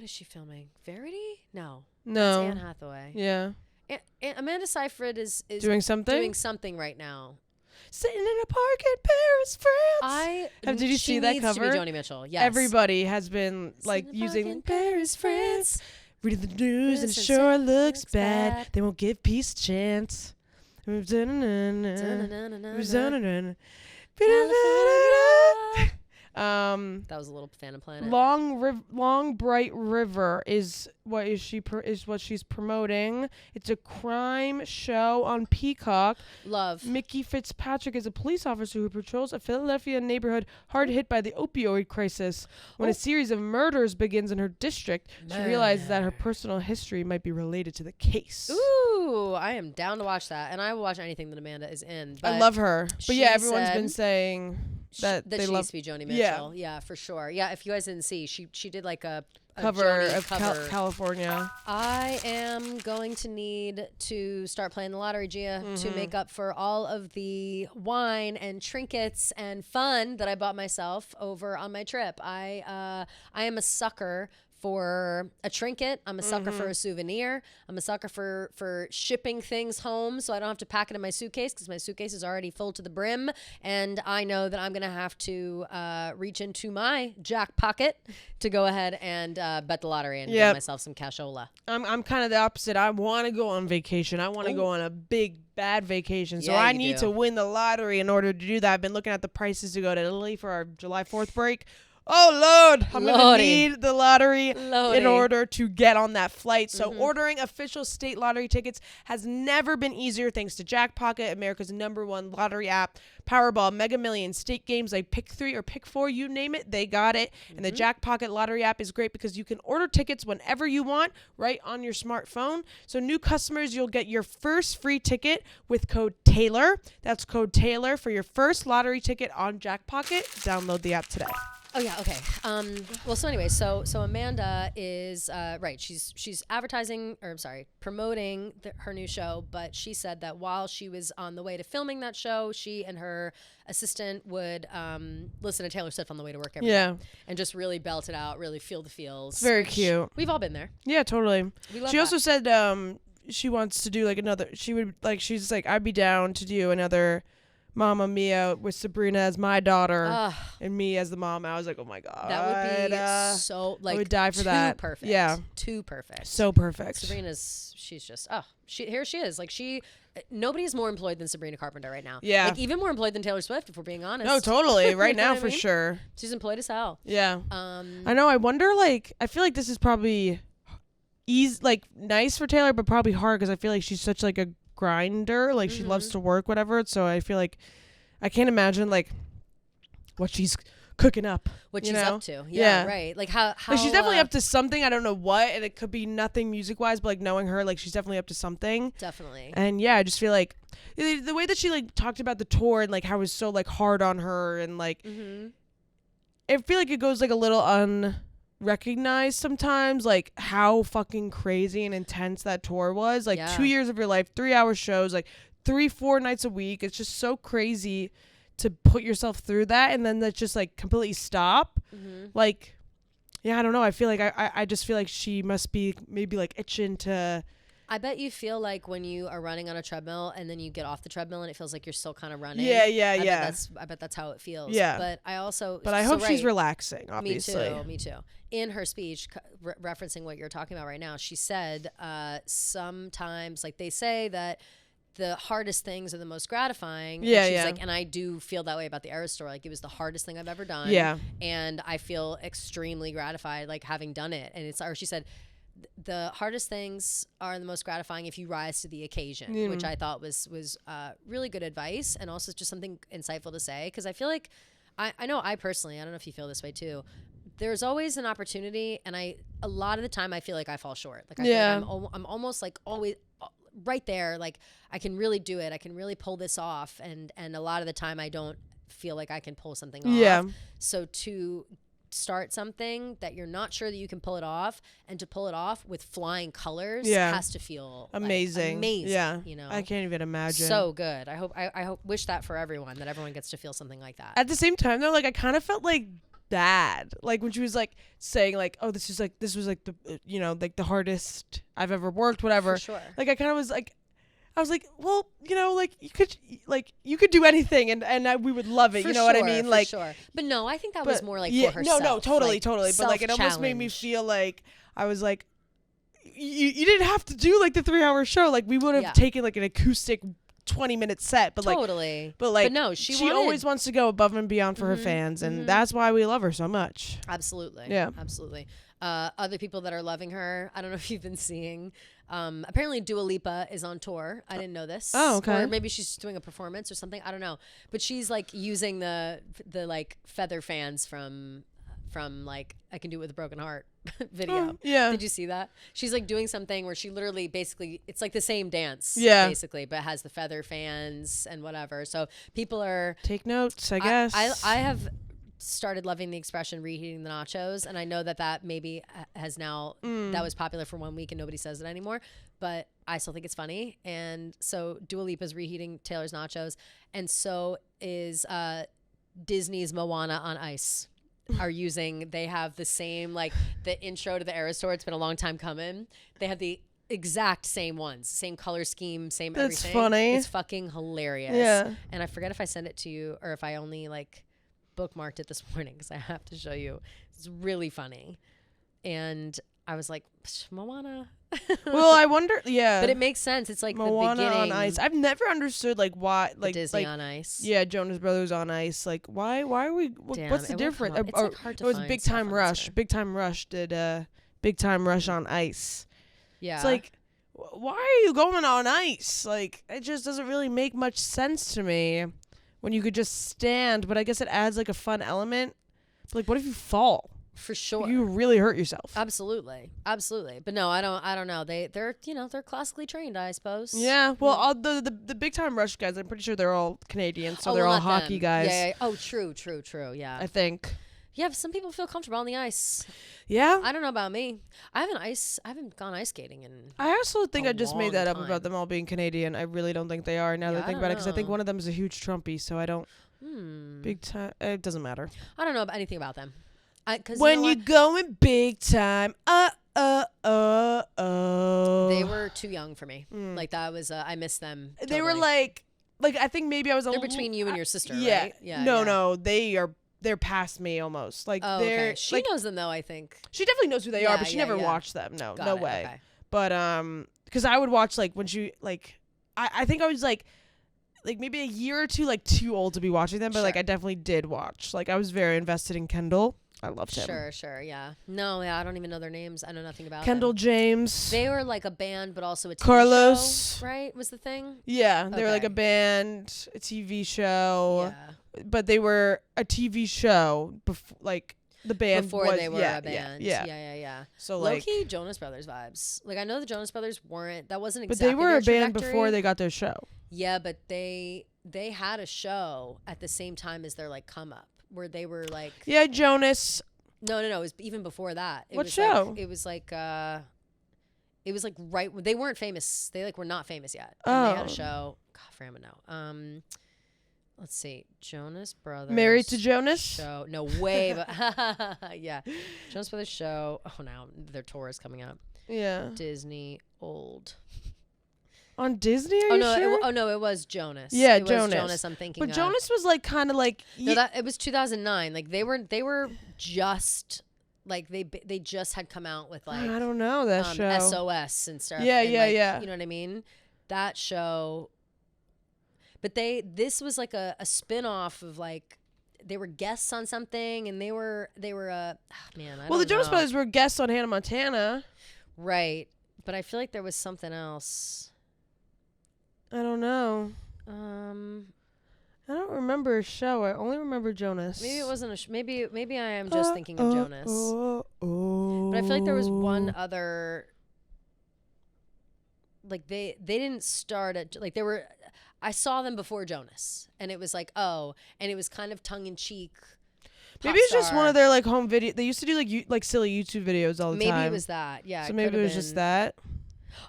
is she filming? Verity? No. It's Anne Hathaway. Yeah. And Amanda Seyfried is doing something. Doing something right now. Sitting in a park in Paris, France. Did you see that cover? To be Joni Mitchell. Yes. Everybody has been like using Paris, France. Reading the news and it sure looks bad. They won't give peace a chance. That was a little Phantom Planet. Long Bright River is what she's promoting. It's a crime show on Peacock. Love. Mickey Fitzpatrick is a police officer who patrols a Philadelphia neighborhood hard hit by the opioid crisis. When a series of murders begins in her district, she realizes that her personal history might be related to the case. Ooh, I am down to watch that, and I will watch anything that Amanda is in. I love her, but yeah, everyone's been saying that she needs to be Joni Mitchell. Yeah, for sure. Yeah, if you guys didn't see, she did like a cover of California. I am going to need to start playing the lottery, Gia, to make up for all of the wine and trinkets and fun that I bought myself over on my trip. I am a sucker for a trinket. I'm a sucker for a souvenir. I'm a sucker for shipping things home so I don't have to pack it in my suitcase because my suitcase is already full to the brim. And I know that I'm going to have to reach into my Jack Pocket to go ahead and bet the lottery and get myself some cashola. I'm kind of the opposite. I want to go on vacation. I want to go on a big, bad vacation. So I need to win the lottery in order to do that. I've been looking at the prices to go to Italy for our July 4th break. Oh, Lord, I'm going to need the lottery in order to get on that flight. So ordering official state lottery tickets has never been easier thanks to JACKPOCKET, America's #1 lottery app. Powerball, Mega Millions, state games like Pick 3 or Pick 4, you name it, they got it. And the JACKPOCKET lottery app is great because you can order tickets whenever you want right on your smartphone. So new customers, you'll get your first free ticket with code TAYLOR. That's code TAYLOR for your first lottery ticket on JACKPOCKET. Download the app today. Oh yeah, okay. Well, so anyway, so Amanda is right. She's promoting her new show. But she said that while she was on the way to filming that show, she and her assistant would listen to Taylor Swift on the way to work every day and just really belt it out, really feel the feels. Very cute. We've all been there. Yeah, totally. She also said she wants to do like another. She's like, I'd be down to do another Mamma Mia with Sabrina as my daughter and me as the mom. I was like, oh my God. That would be so like I would die for that. Perfect. Yeah. Too perfect. So perfect. She's just here she is. Like nobody is more employed than Sabrina Carpenter right now. Yeah. Like even more employed than Taylor Swift, if we're being honest. No, totally. Right now for sure. She's employed as hell. Yeah. I know. I wonder, like, I feel like this is probably nice for Taylor, but probably hard because I feel like she's such like a grinder, like she loves to work, whatever. So I feel like I can't imagine like what she's cooking up, what she's up to. Yeah, right. Like how like she's definitely up to something. I don't know what, and it could be nothing music wise, but like knowing her, like she's definitely up to something. Definitely. And yeah, I just feel like the way that she like talked about the tour and like how it was so like hard on her and like I feel like it goes like a little unrecognized sometimes, like how fucking crazy and intense that tour was. Like 2 years of your life, 3-hour shows, like 3-4 nights a week. It's just so crazy to put yourself through that and then that just like completely stop. Like, yeah, I don't know. I feel like I just feel like she must be maybe like itching to. I bet you feel like when you are running on a treadmill and then you get off the treadmill and it feels like you're still kind of running. Yeah. I bet that's how it feels. Yeah. But I hope she's relaxing, obviously. Me too. In her speech, referencing what you're talking about right now, she said sometimes, like they say that the hardest things are the most gratifying. Yeah, and she's yeah. like, and I do feel that way about the Eras tour. Like, it was the hardest thing I've ever done. Yeah. And I feel extremely gratified, like, having done it. And or she said, the hardest things are the most gratifying if you rise to the occasion, which I thought was really good advice, and also just something insightful to say. Because I feel like, I know I personally, I don't know if you feel this way too, there's always an opportunity, and a lot of the time I feel like I fall short. Like, I feel like I'm almost like always right there. Like, I can really do it. I can really pull this off. And a lot of the time I don't feel like I can pull something off. Yeah. So to start something that you're not sure that you can pull it off, and to pull it off with flying colors has to feel amazing. Like, amazing. Yeah. You know, I can't even imagine. So good. I wish that for everyone, that everyone gets to feel something like that. At the same time though, like, I kind of felt like bad, like when she was like saying like, oh, this was like the like the hardest I've ever worked, whatever. For sure. Like, I kind of was like, I was like, well, like you could do anything, and we would love it. For you know what I mean? For like, sure. But no, I think that was more like for no, herself. totally. Like, But like, it almost made me self-challenge. feel like I was like, you didn't have to do like the 3-hour show. Like, we would have taken like an acoustic 20-minute set, but totally. But no, she always wants to go above and beyond for her fans, and that's why we love her so much. Absolutely. Yeah. Absolutely. Other people that are loving her, I don't know if you've been seeing. Apparently Dua Lipa is on tour. I didn't know this. Oh, okay. Or maybe she's doing a performance or something. I don't know. But she's like using the like feather fans from like I Can Do It With a Broken Heart video. Yeah. Did you see that? She's like doing something where she literally basically, it's like the same dance. Yeah. Basically, but it has the feather fans and whatever. So people are. Take notes, I guess. I have started loving the expression reheating the nachos, and I know that maybe has now that was popular for 1 week and nobody says it anymore, but I still think it's funny. And so Dua Lipa's reheating Taylor's nachos, and so is Disney's Moana on Ice they have the same, like the intro to the Eras tour, it's been a long time coming, they have the exact same ones, same color scheme, same everything. That's funny. It's fucking hilarious. Yeah. And I forget if I sent it to you or if I only like bookmarked it this morning, because I have to show you. It's really funny. And I was like, Moana. Well, I wonder, yeah. But it makes sense. It's like Moana the beginning. on Ice. I've never understood like why, like Disney like, on Ice. Yeah, Jonas Brothers on Ice. Like, why are we? Damn, what's the difference? It's like hard to it was find Big stuff Time on Rush. there. Big Time Rush did Big Time Rush on Ice. Yeah. It's like, why are you going on ice? Like, it just doesn't really make much sense to me when you could just stand. But I guess it adds like a fun element. But, like, what if you fall? For sure. You really hurt yourself. Absolutely. But no, I don't know. They're classically trained, I suppose. Yeah. Well, all the Big Time Rush guys, I'm pretty sure they're all Canadian, so they're all not hockey them. guys. Yeah. Oh, true. Yeah. I think. Yeah, some people feel comfortable on the ice. Yeah. I don't know about me. I haven't gone ice skating in. I also think a I just made long that up time. about them all being Canadian. I really don't think they are now that I think about it, because I think one of them is a huge Trumpy, so I don't. Big time. It doesn't matter. I don't know anything about them. When you going big time, they were too young for me. Like, that was I missed them. Totally. They were like I think maybe I was. They're between you and your sister, yeah, right? Yeah. No, they're past me almost. Like, they're. Okay. She knows them though, I think. She definitely knows who they are, but she never yeah. watched them. No, Got no it, way. okay. But because I would watch like when she like, I think I was like maybe a year or two like too old to be watching them, but like I definitely did watch. Like, I was very invested in Kendall. I loved him. Sure, yeah. No, yeah, I don't even know their names. I know nothing about Kendall them. James. They were like a band, but also a TV Carlos. show, right? Was the thing? Yeah, they were like Okay. a band, a TV show. Yeah. But they were a TV show before, like the band Before was, they were a band. Yeah. So Low-key like, Jonas Brothers vibes. Like, I know the Jonas Brothers weren't. That wasn't but exactly they were their a band trajectory. before they got their show. Yeah, but they had a show at the same time as their like come up, where they were like. Yeah, Jonas. No. It was even before that. What show? It was like right. They weren't famous. They like were not famous yet. Oh. And they had a show. God, I forget now. Let's see. Jonas Brothers. Married to Jonas? Show. No way. But yeah. Jonas Brothers show. Oh, now their tour is coming up. Yeah. Disney old. On Disney? Are you sure? It was Jonas. Yeah, it Jonas. Was Jonas. I'm thinking. But Jonas was like kind of like. No, it was 2009. Like they were just like they just had come out with like. I don't know that show. SOS and stuff. Yeah, and yeah. You know what I mean? That show But this was like a spin-off of like, they were guests on something, and they were man, I well, the don't Jonas know. Brothers were guests on Hannah Montana. Right. But I feel like there was something else. I don't know. I don't remember a show. I only remember Jonas. Maybe it wasn't a maybe I am just thinking of Jonas. But I feel like there was one other, like they didn't start at, like they were, I saw them before Jonas, and it was like, oh, and it was kind of tongue in cheek. Maybe it's just one of their like home video. They used to do like silly YouTube videos all the time. Maybe it was that. Yeah. So maybe it was just that.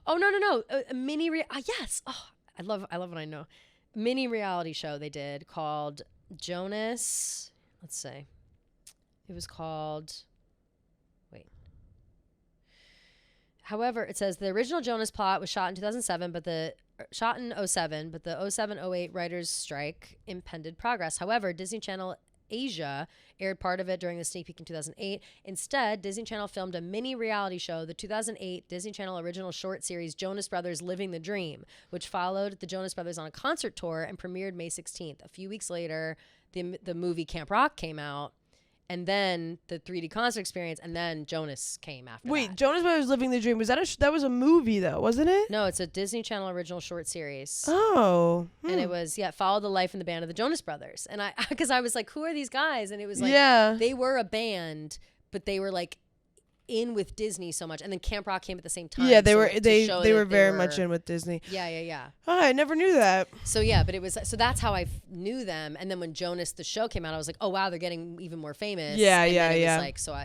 Oh no. Mini yes. Oh, I love when I know. Mini reality show they did called Jonas. Let's see. It was called. Wait. However, it says the original Jonas plot was shot in 2007, but the 07-08 writers' strike impeded progress. However, Disney Channel Asia aired part of it during the sneak peek in 2008. Instead, Disney Channel filmed a mini reality show, the 2008 Disney Channel original short series Jonas Brothers Living the Dream, which followed the Jonas Brothers on a concert tour and premiered May 16th. A few weeks later, the movie Camp Rock came out, and then the 3D concert experience, and then Jonas came after that. Wait, Jonas Brothers Living the Dream. Was that that was a movie though, wasn't it? No, it's a Disney Channel original short series. Oh. And it was, followed the life and the band of the Jonas Brothers. And because I was like, who are these guys? And it was like, they were a band, but they were like in with Disney so much. And then Camp Rock came at the same time. Yeah, they were very much in with Disney. Yeah. Oh, I never knew that. So but it was, so that's how I knew them. And then when Jonas, the show came out, I was like, oh wow, they're getting even more famous. Yeah. It was like, so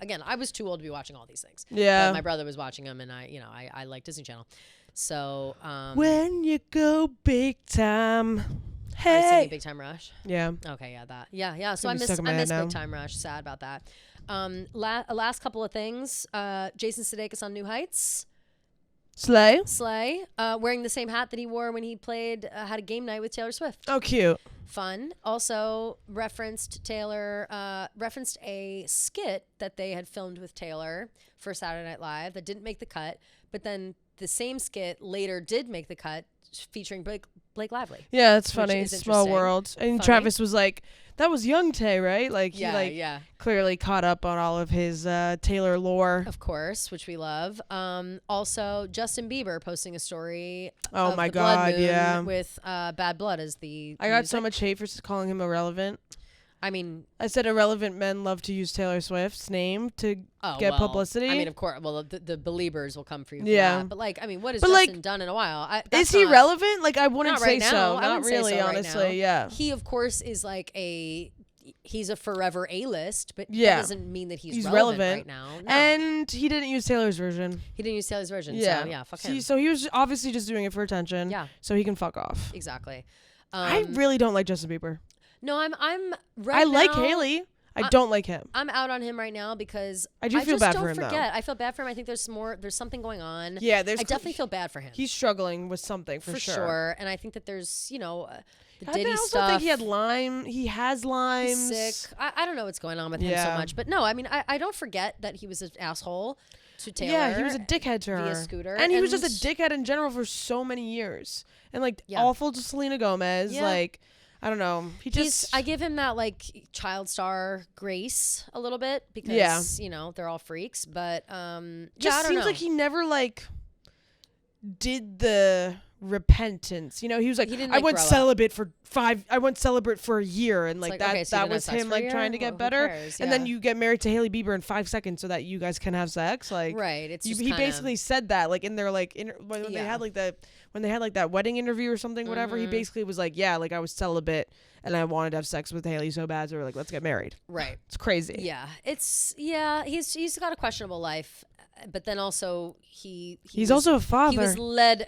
Again, I was too old to be watching all these things. Yeah. But my brother was watching them, and I like Disney Channel. So when you go big time. Hey. Are you singing Big Time Rush? Yeah. Okay, yeah, that. Yeah. So I miss Big Time Rush. Sad about that. Last couple of things. Jason Sudeikis on New Heights. Slay. Wearing the same hat that he wore when he had a game night with Taylor Swift. Oh, cute. Fun. Also referenced a skit that they had filmed with Taylor for Saturday Night Live that didn't make the cut, but then the same skit later did make the cut, featuring Blake Lively. Yeah, that's funny. Small world. And funny. Travis was like, that was young Tay, right? Like, he clearly caught up on all of his Taylor lore. Of course, which we love. Also, Justin Bieber posting a story of my God, Blood Moon with Bad Blood as the I got so much hate for calling him irrelevant. I mean, I said irrelevant men love to use Taylor Swift's name to get publicity. I mean, of course. Well, the believers will come for you for that. But like, I mean, what has Justin done in a while? Is he relevant? Like, I wouldn't say right so. Now. Not really, honestly. Right, yeah. He, of course, is like he's a forever A-list, but that doesn't mean that he's relevant right now. No. And he didn't use Taylor's version. Yeah. So, fuck him. So he was obviously just doing it for attention. Yeah. So he can fuck off. Exactly. I really don't like Justin Bieber. No, I'm I like Haley. I don't like him. I'm out on him right now because I feel bad for him. I feel bad for him. I think there's something going on. Yeah, I definitely feel bad for him. He's struggling with something for sure. And I think that there's, the Diddy stuff. I also think he had Lyme. He has Lyme. He's sick. I don't know what's going on with him so much. But no, I mean, I don't forget that he was an asshole to Taylor. Yeah, he was a dickhead to her. Via Scooter. And he was just a dickhead in general for so many years. And awful to Selena Gomez. Yeah. I don't know. I give him that child star grace a little bit because they're all freaks. But just seems like he never did the repentance. He was like, I went celibate for a year, and that was him trying to get better. And then you get married to Hailey Bieber in 5 seconds so that you guys can have sex. Right. It's he basically said that in their when they had that wedding interview or something, whatever. He basically was like, I was celibate and I wanted to have sex with Hailey so bad, so we're like, let's get married. Right. It's crazy. Yeah. He's got a questionable life. But then also he's also a father.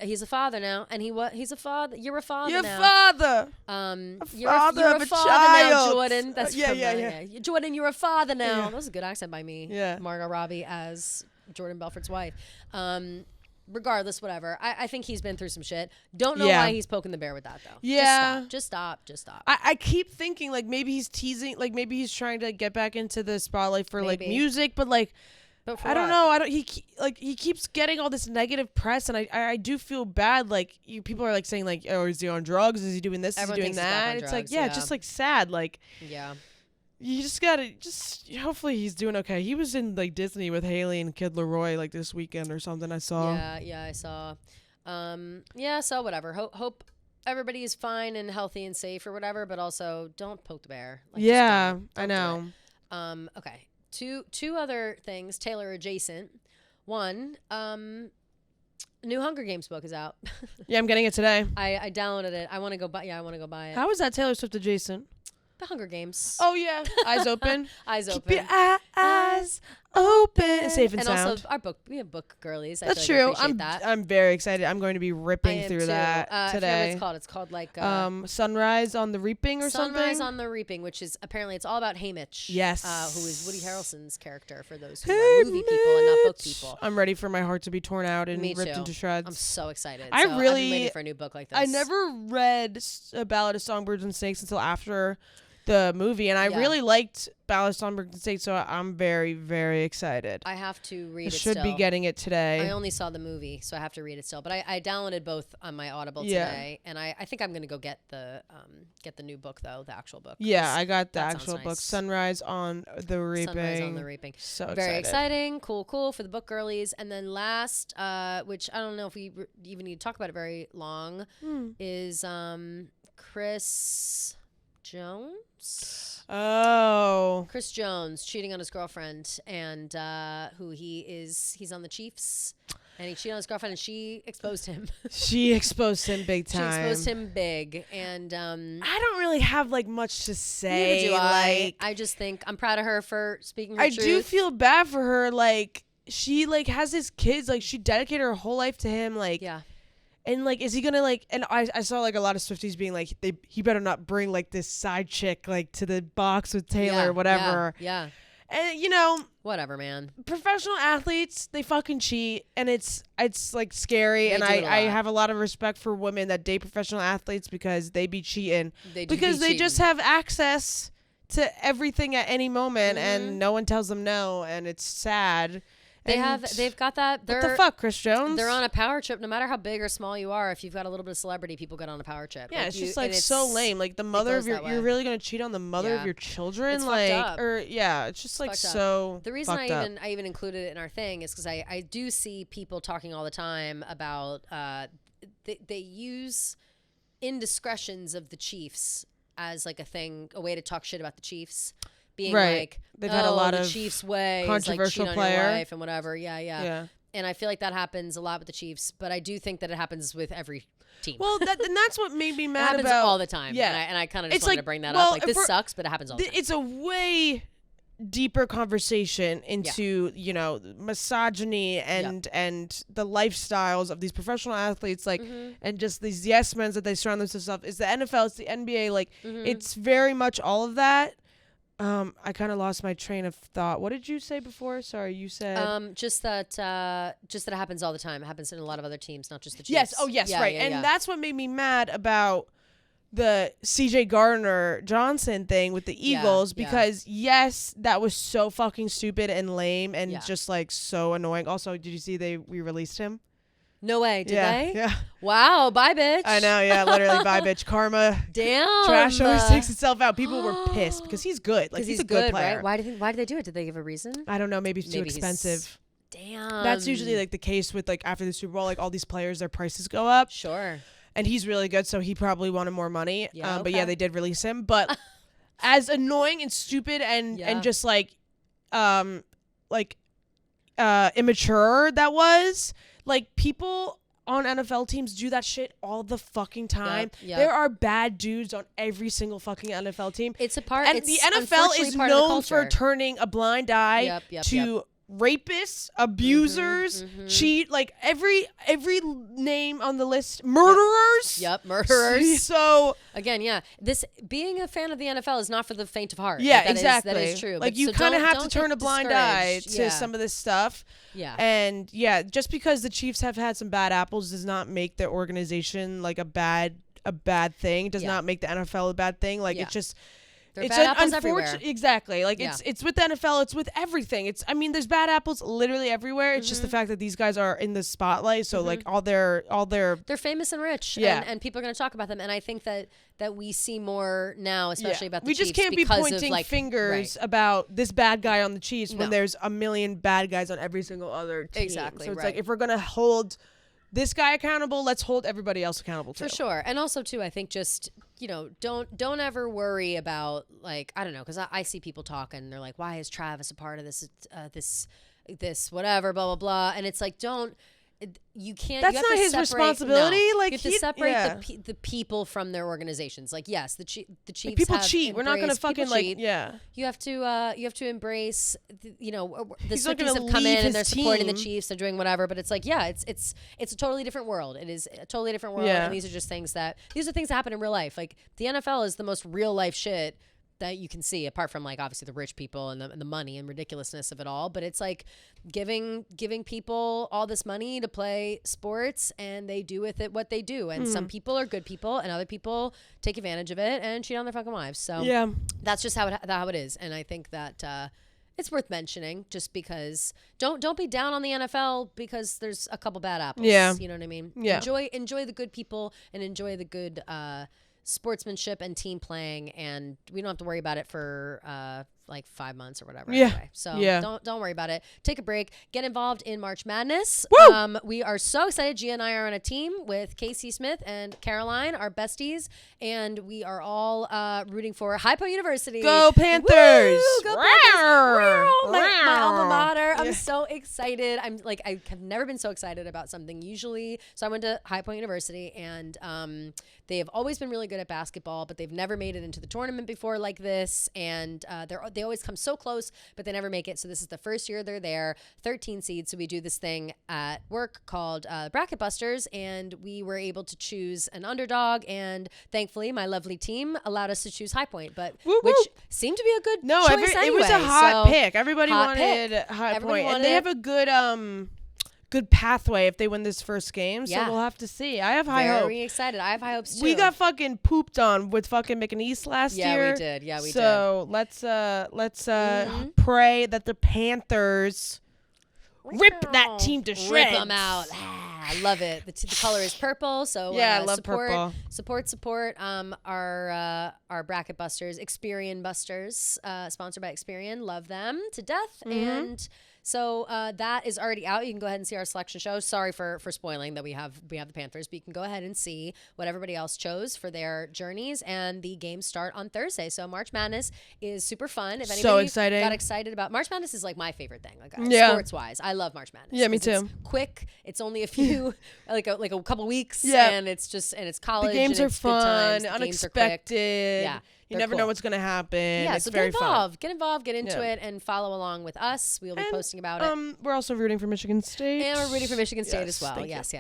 He's a father now, and he's a father. You're a father now. You're a father. You're a father now, Jordan. That's yeah. Jordan, you're a father now. Yeah. That was a good accent by me. Yeah. Margot Robbie as Jordan Belfort's wife. Regardless, whatever. I think he's been through some shit. Don't know why he's poking the bear with that though. Yeah. Just stop. I keep thinking maybe he's teasing, maybe he's trying to get back into the spotlight for music, but But for I don't what? know. He keeps getting all this negative press, and I do feel bad. Like people are like saying like, oh, is he on drugs? Is he doing this? Everyone is he doing thinks he's back that? on It's drugs, like it's just like sad. Like Yeah. you just gotta hopefully he's doing okay. He was in like Disney with Haley and Kid Leroy like this weekend or something. I saw. Yeah, I saw. So whatever. Hope everybody is fine and healthy and safe or whatever, but also don't poke the bear. Like, yeah, don't I know. Okay. Two other things, Taylor adjacent. One, new Hunger Games book is out. Yeah, I'm getting it today. I downloaded it. I want to go buy it. How is that Taylor Swift adjacent? The Hunger Games. Oh yeah, eyes open. Eyes Keep open. your eyes open. Safe and sound. Also our book. We have book girlies. That's I feel like true. I appreciate that. I'm very excited. I'm going to be ripping through too. that I forget today. what it's called. It's called like Sunrise on the Reaping or something. Sunrise on the Reaping, which is apparently it's all about Haymitch. Yes. Who is Woody Harrelson's character for those who are movie people and not book people. I'm ready for my heart to be torn out and Me ripped too. into shreds. I'm so excited. I've been waiting for a new book like this. I never read A Ballad of Songbirds and Snakes until after the movie, and I really liked Ballad of Songbirds and Snakes, so I'm very, very excited. I have to read it should be getting it today. I only saw the movie, so I have to read it still. But I downloaded both on my Audible today, and I think I'm going to go get the new book, though, the actual book. Yeah, I got the that actual sounds book, nice. Sunrise on the Reaping. Sunrise on the Reaping. So very excited. exciting. Cool for the book girlies. And then last, which I don't know if we even need to talk about it very long, is Chris Jones. Oh. Chris Jones cheating on his girlfriend, and he's on the Chiefs, and he cheated on his girlfriend, and she exposed him. She exposed him big time. She exposed him big, and I don't really have like much to say. neither do I. Like, I just think I'm proud of her for speaking her I truth. do feel bad for her. Like she like has his kids. Like she dedicated her whole life to him. Like yeah. And like, is he gonna like? And I saw like a lot of Swifties being like, he better not bring like this side chick like to the box with Taylor or whatever. Yeah. And you know, Whatever, man. professional athletes, they fucking cheat, and it's like scary. They And do it a I lot. have a lot of respect for women that date professional athletes because they be cheating. They do Because be they just cheating. have access to everything at any moment, Mm-hmm. and no one tells them no, and it's sad. They've got that. What the fuck, Chris Jones? They're on a power trip. No matter how big or small you are, if you've got a little bit of celebrity, people get on a power trip. Yeah, Like, it's you- just like and so lame. Like the mother goes of your, that way. you're really gonna cheat on the mother of Yeah. your children, It's fucked like, up. or yeah, it's just like fucked up. so. The reason fucked up. I even included it in our thing is because I do see people talking all the time about they use indiscretions of the Chiefs as like a thing, a way to talk shit about the Chiefs. Being Right. like, They've had a lot the of Chiefs' way controversial is like cheat on your player. wife and whatever. Yeah. And I feel like that happens a lot with the Chiefs, but I do think that it happens with every team. Well, and that's what made me it mad happens about all the time. Yeah, and I kind of just It's wanted like, to bring that well, up. Like if this we're- sucks, but it happens all the time. It's a way deeper conversation into you know misogyny and the lifestyles of these professional athletes, like and just these yes men that they surround themselves with. It's the NFL, it's the NBA, like it's very much all of that. I kind of lost my train of thought. What did you say before? Sorry, you said just that it happens all the time. It happens in a lot of other teams, not just the Chiefs. yes. Oh yes, Yeah, right. yeah, and yeah. that's what made me mad about the CJ Gardner Johnson thing with the Yeah, Eagles yeah. because yes, that was so fucking stupid and lame and Yeah. just like so annoying. Also, did you see we released him? No way, did yeah, they? Yeah. Wow, bye, bitch. I know, yeah, literally bye bitch. Karma. Damn. Trash always takes itself out. People were pissed because he's good. Like he's a good player. right? Why did they do it? Did they give a reason? I don't know, maybe it's too Maybe he's- expensive. Damn. That's usually like the case with like after the Super Bowl, like all these players, their prices go up. Sure. And he's really good, so he probably wanted more money. Yeah, But yeah, okay. they did release him. But as annoying and stupid and Yeah. just like immature that was, like people on NFL teams do that shit all the fucking time. Yep. There are bad dudes on every single fucking NFL team. It's a part. And it's the NFL unfortunately is part of the known for culture. turning a blind eye Yep, to rapists, abusers, cheat, like every name on the list, murderers. Yep, murderers. So Again, yeah. This being a fan of the NFL is not for the faint of heart. yeah, Like, that exactly. That is true. Like But you so kind of don't- have to don't turn get a blind eye discouraged. to Yeah. some of this stuff. Yeah. And yeah, just because the Chiefs have had some bad apples does not make their organization like a bad thing. It does Yeah. not make the NFL a bad thing. Like Yeah. it's just There are bad apples everywhere. Exactly. Like it's with the NFL. It's with everything. There's bad apples literally everywhere. It's just the fact that these guys are in the spotlight. So like all their they're famous and rich. Yeah. And people are going to talk about them. And I think that we see more now, especially about the we Chiefs. just can't be pointing fingers about this bad guy on the Chiefs when there's a million bad guys on every single other team. Exactly. So it's like, if we're going to hold this guy accountable, let's hold everybody else accountable too. For sure. And also too, I think just, don't ever worry about, like, I don't know, because I see people talking and they're like, why is Travis a part of this whatever, blah, blah, blah. And it's like, you can't. That's not his responsibility. No. Like, you have to separate the people from their organizations. Like, yes, the Chiefs. Like, people cheat. We're not gonna fucking You have to embrace. The Swifties have come in and they're supporting the Chiefs. They're doing whatever. But it's like, it's a totally different world. It is a totally different world. Yeah. And these are things that happen in real life. Like, the NFL is the most real life shit that you can see, apart from, like, obviously the rich people and the money and ridiculousness of it all. But it's like giving people all this money to play sports, and they do with it what they do. And some people are good people, and other people take advantage of it and cheat on their fucking wives. So that's just how it is. And I think that it's worth mentioning, just because don't be down on the NFL because there's a couple bad apples. Yeah. You know what I mean? Yeah. Enjoy the good people and enjoy the good sportsmanship and team playing, and we don't have to worry about it for like 5 months or whatever. Yeah. Anyway. So don't worry about it. Take a break. Get involved in March Madness. Woo! We are so excited. Gia and I are on a team with Casey Smith and Caroline, our besties, and we are all rooting for High Point University. Go Panthers! Woo! Go Panthers! My alma mater. I'm so excited. I have never been so excited about something usually. So I went to High Point University, and they have always been really good at basketball, but they've never made it into the tournament before like this. And they always come so close, but they never make it. So this is the first year they're there, 13 seeds. So we do this thing at work called Bracket Busters, and we were able to choose an underdog. And thankfully, my lovely team allowed us to choose High Point, which seemed to be a good choice anyway. It was a hot pick. Everybody wanted High Point, and they have a good pathway if they win this first game. So we'll have to see. I have high hopes. Very excited. I have high hopes too. We got fucking pooped on with fucking McNeese last year. Yeah, we did. Yeah, we did. So let's pray that the Panthers rip that team to shreds. Rip them out. I love it. The color is purple. So I love purple. Support our Bracket Busters, Experian Busters, sponsored by Experian. Love them to death. And so that is already out. You can go ahead and see our selection show. Sorry for spoiling that we have the Panthers, but you can go ahead and see what everybody else chose for their journeys. And the games start on Thursday. So March Madness is super fun. If anybody exciting. got excited about March Madness, is like my favorite thing. Like sports wise, I love March Madness. Yeah, me too. It's quick. It's only a few like a couple weeks. Yeah, and it's college. The games are fun, the unexpected. Yeah. You never know what's going to happen. Yeah, it's so very fun. Get involved, get into it, and follow along with us. We'll be posting about it. We're also rooting for Michigan State. And we're rooting for Michigan State as well. Yes.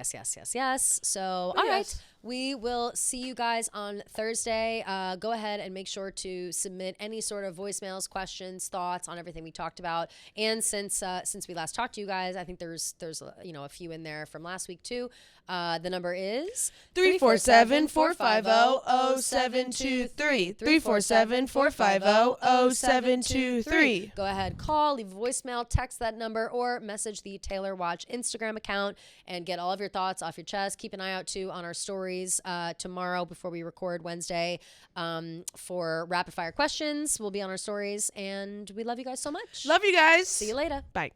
So, all right. We will see you guys on Thursday. Go ahead and make sure to submit any sort of voicemails, questions, thoughts on everything we talked about. And since we last talked to you guys, I think there's a few in there from last week too. The number is 347-450-0723. 347-450-0723. Go ahead, call, leave a voicemail, text that number, or message the Taylor Watch Instagram account and get all of your thoughts off your chest. Keep an eye out too on our stories tomorrow before we record Wednesday for rapid fire questions. We'll be on our stories, and we love you guys so much. Love you guys. See you later. Bye.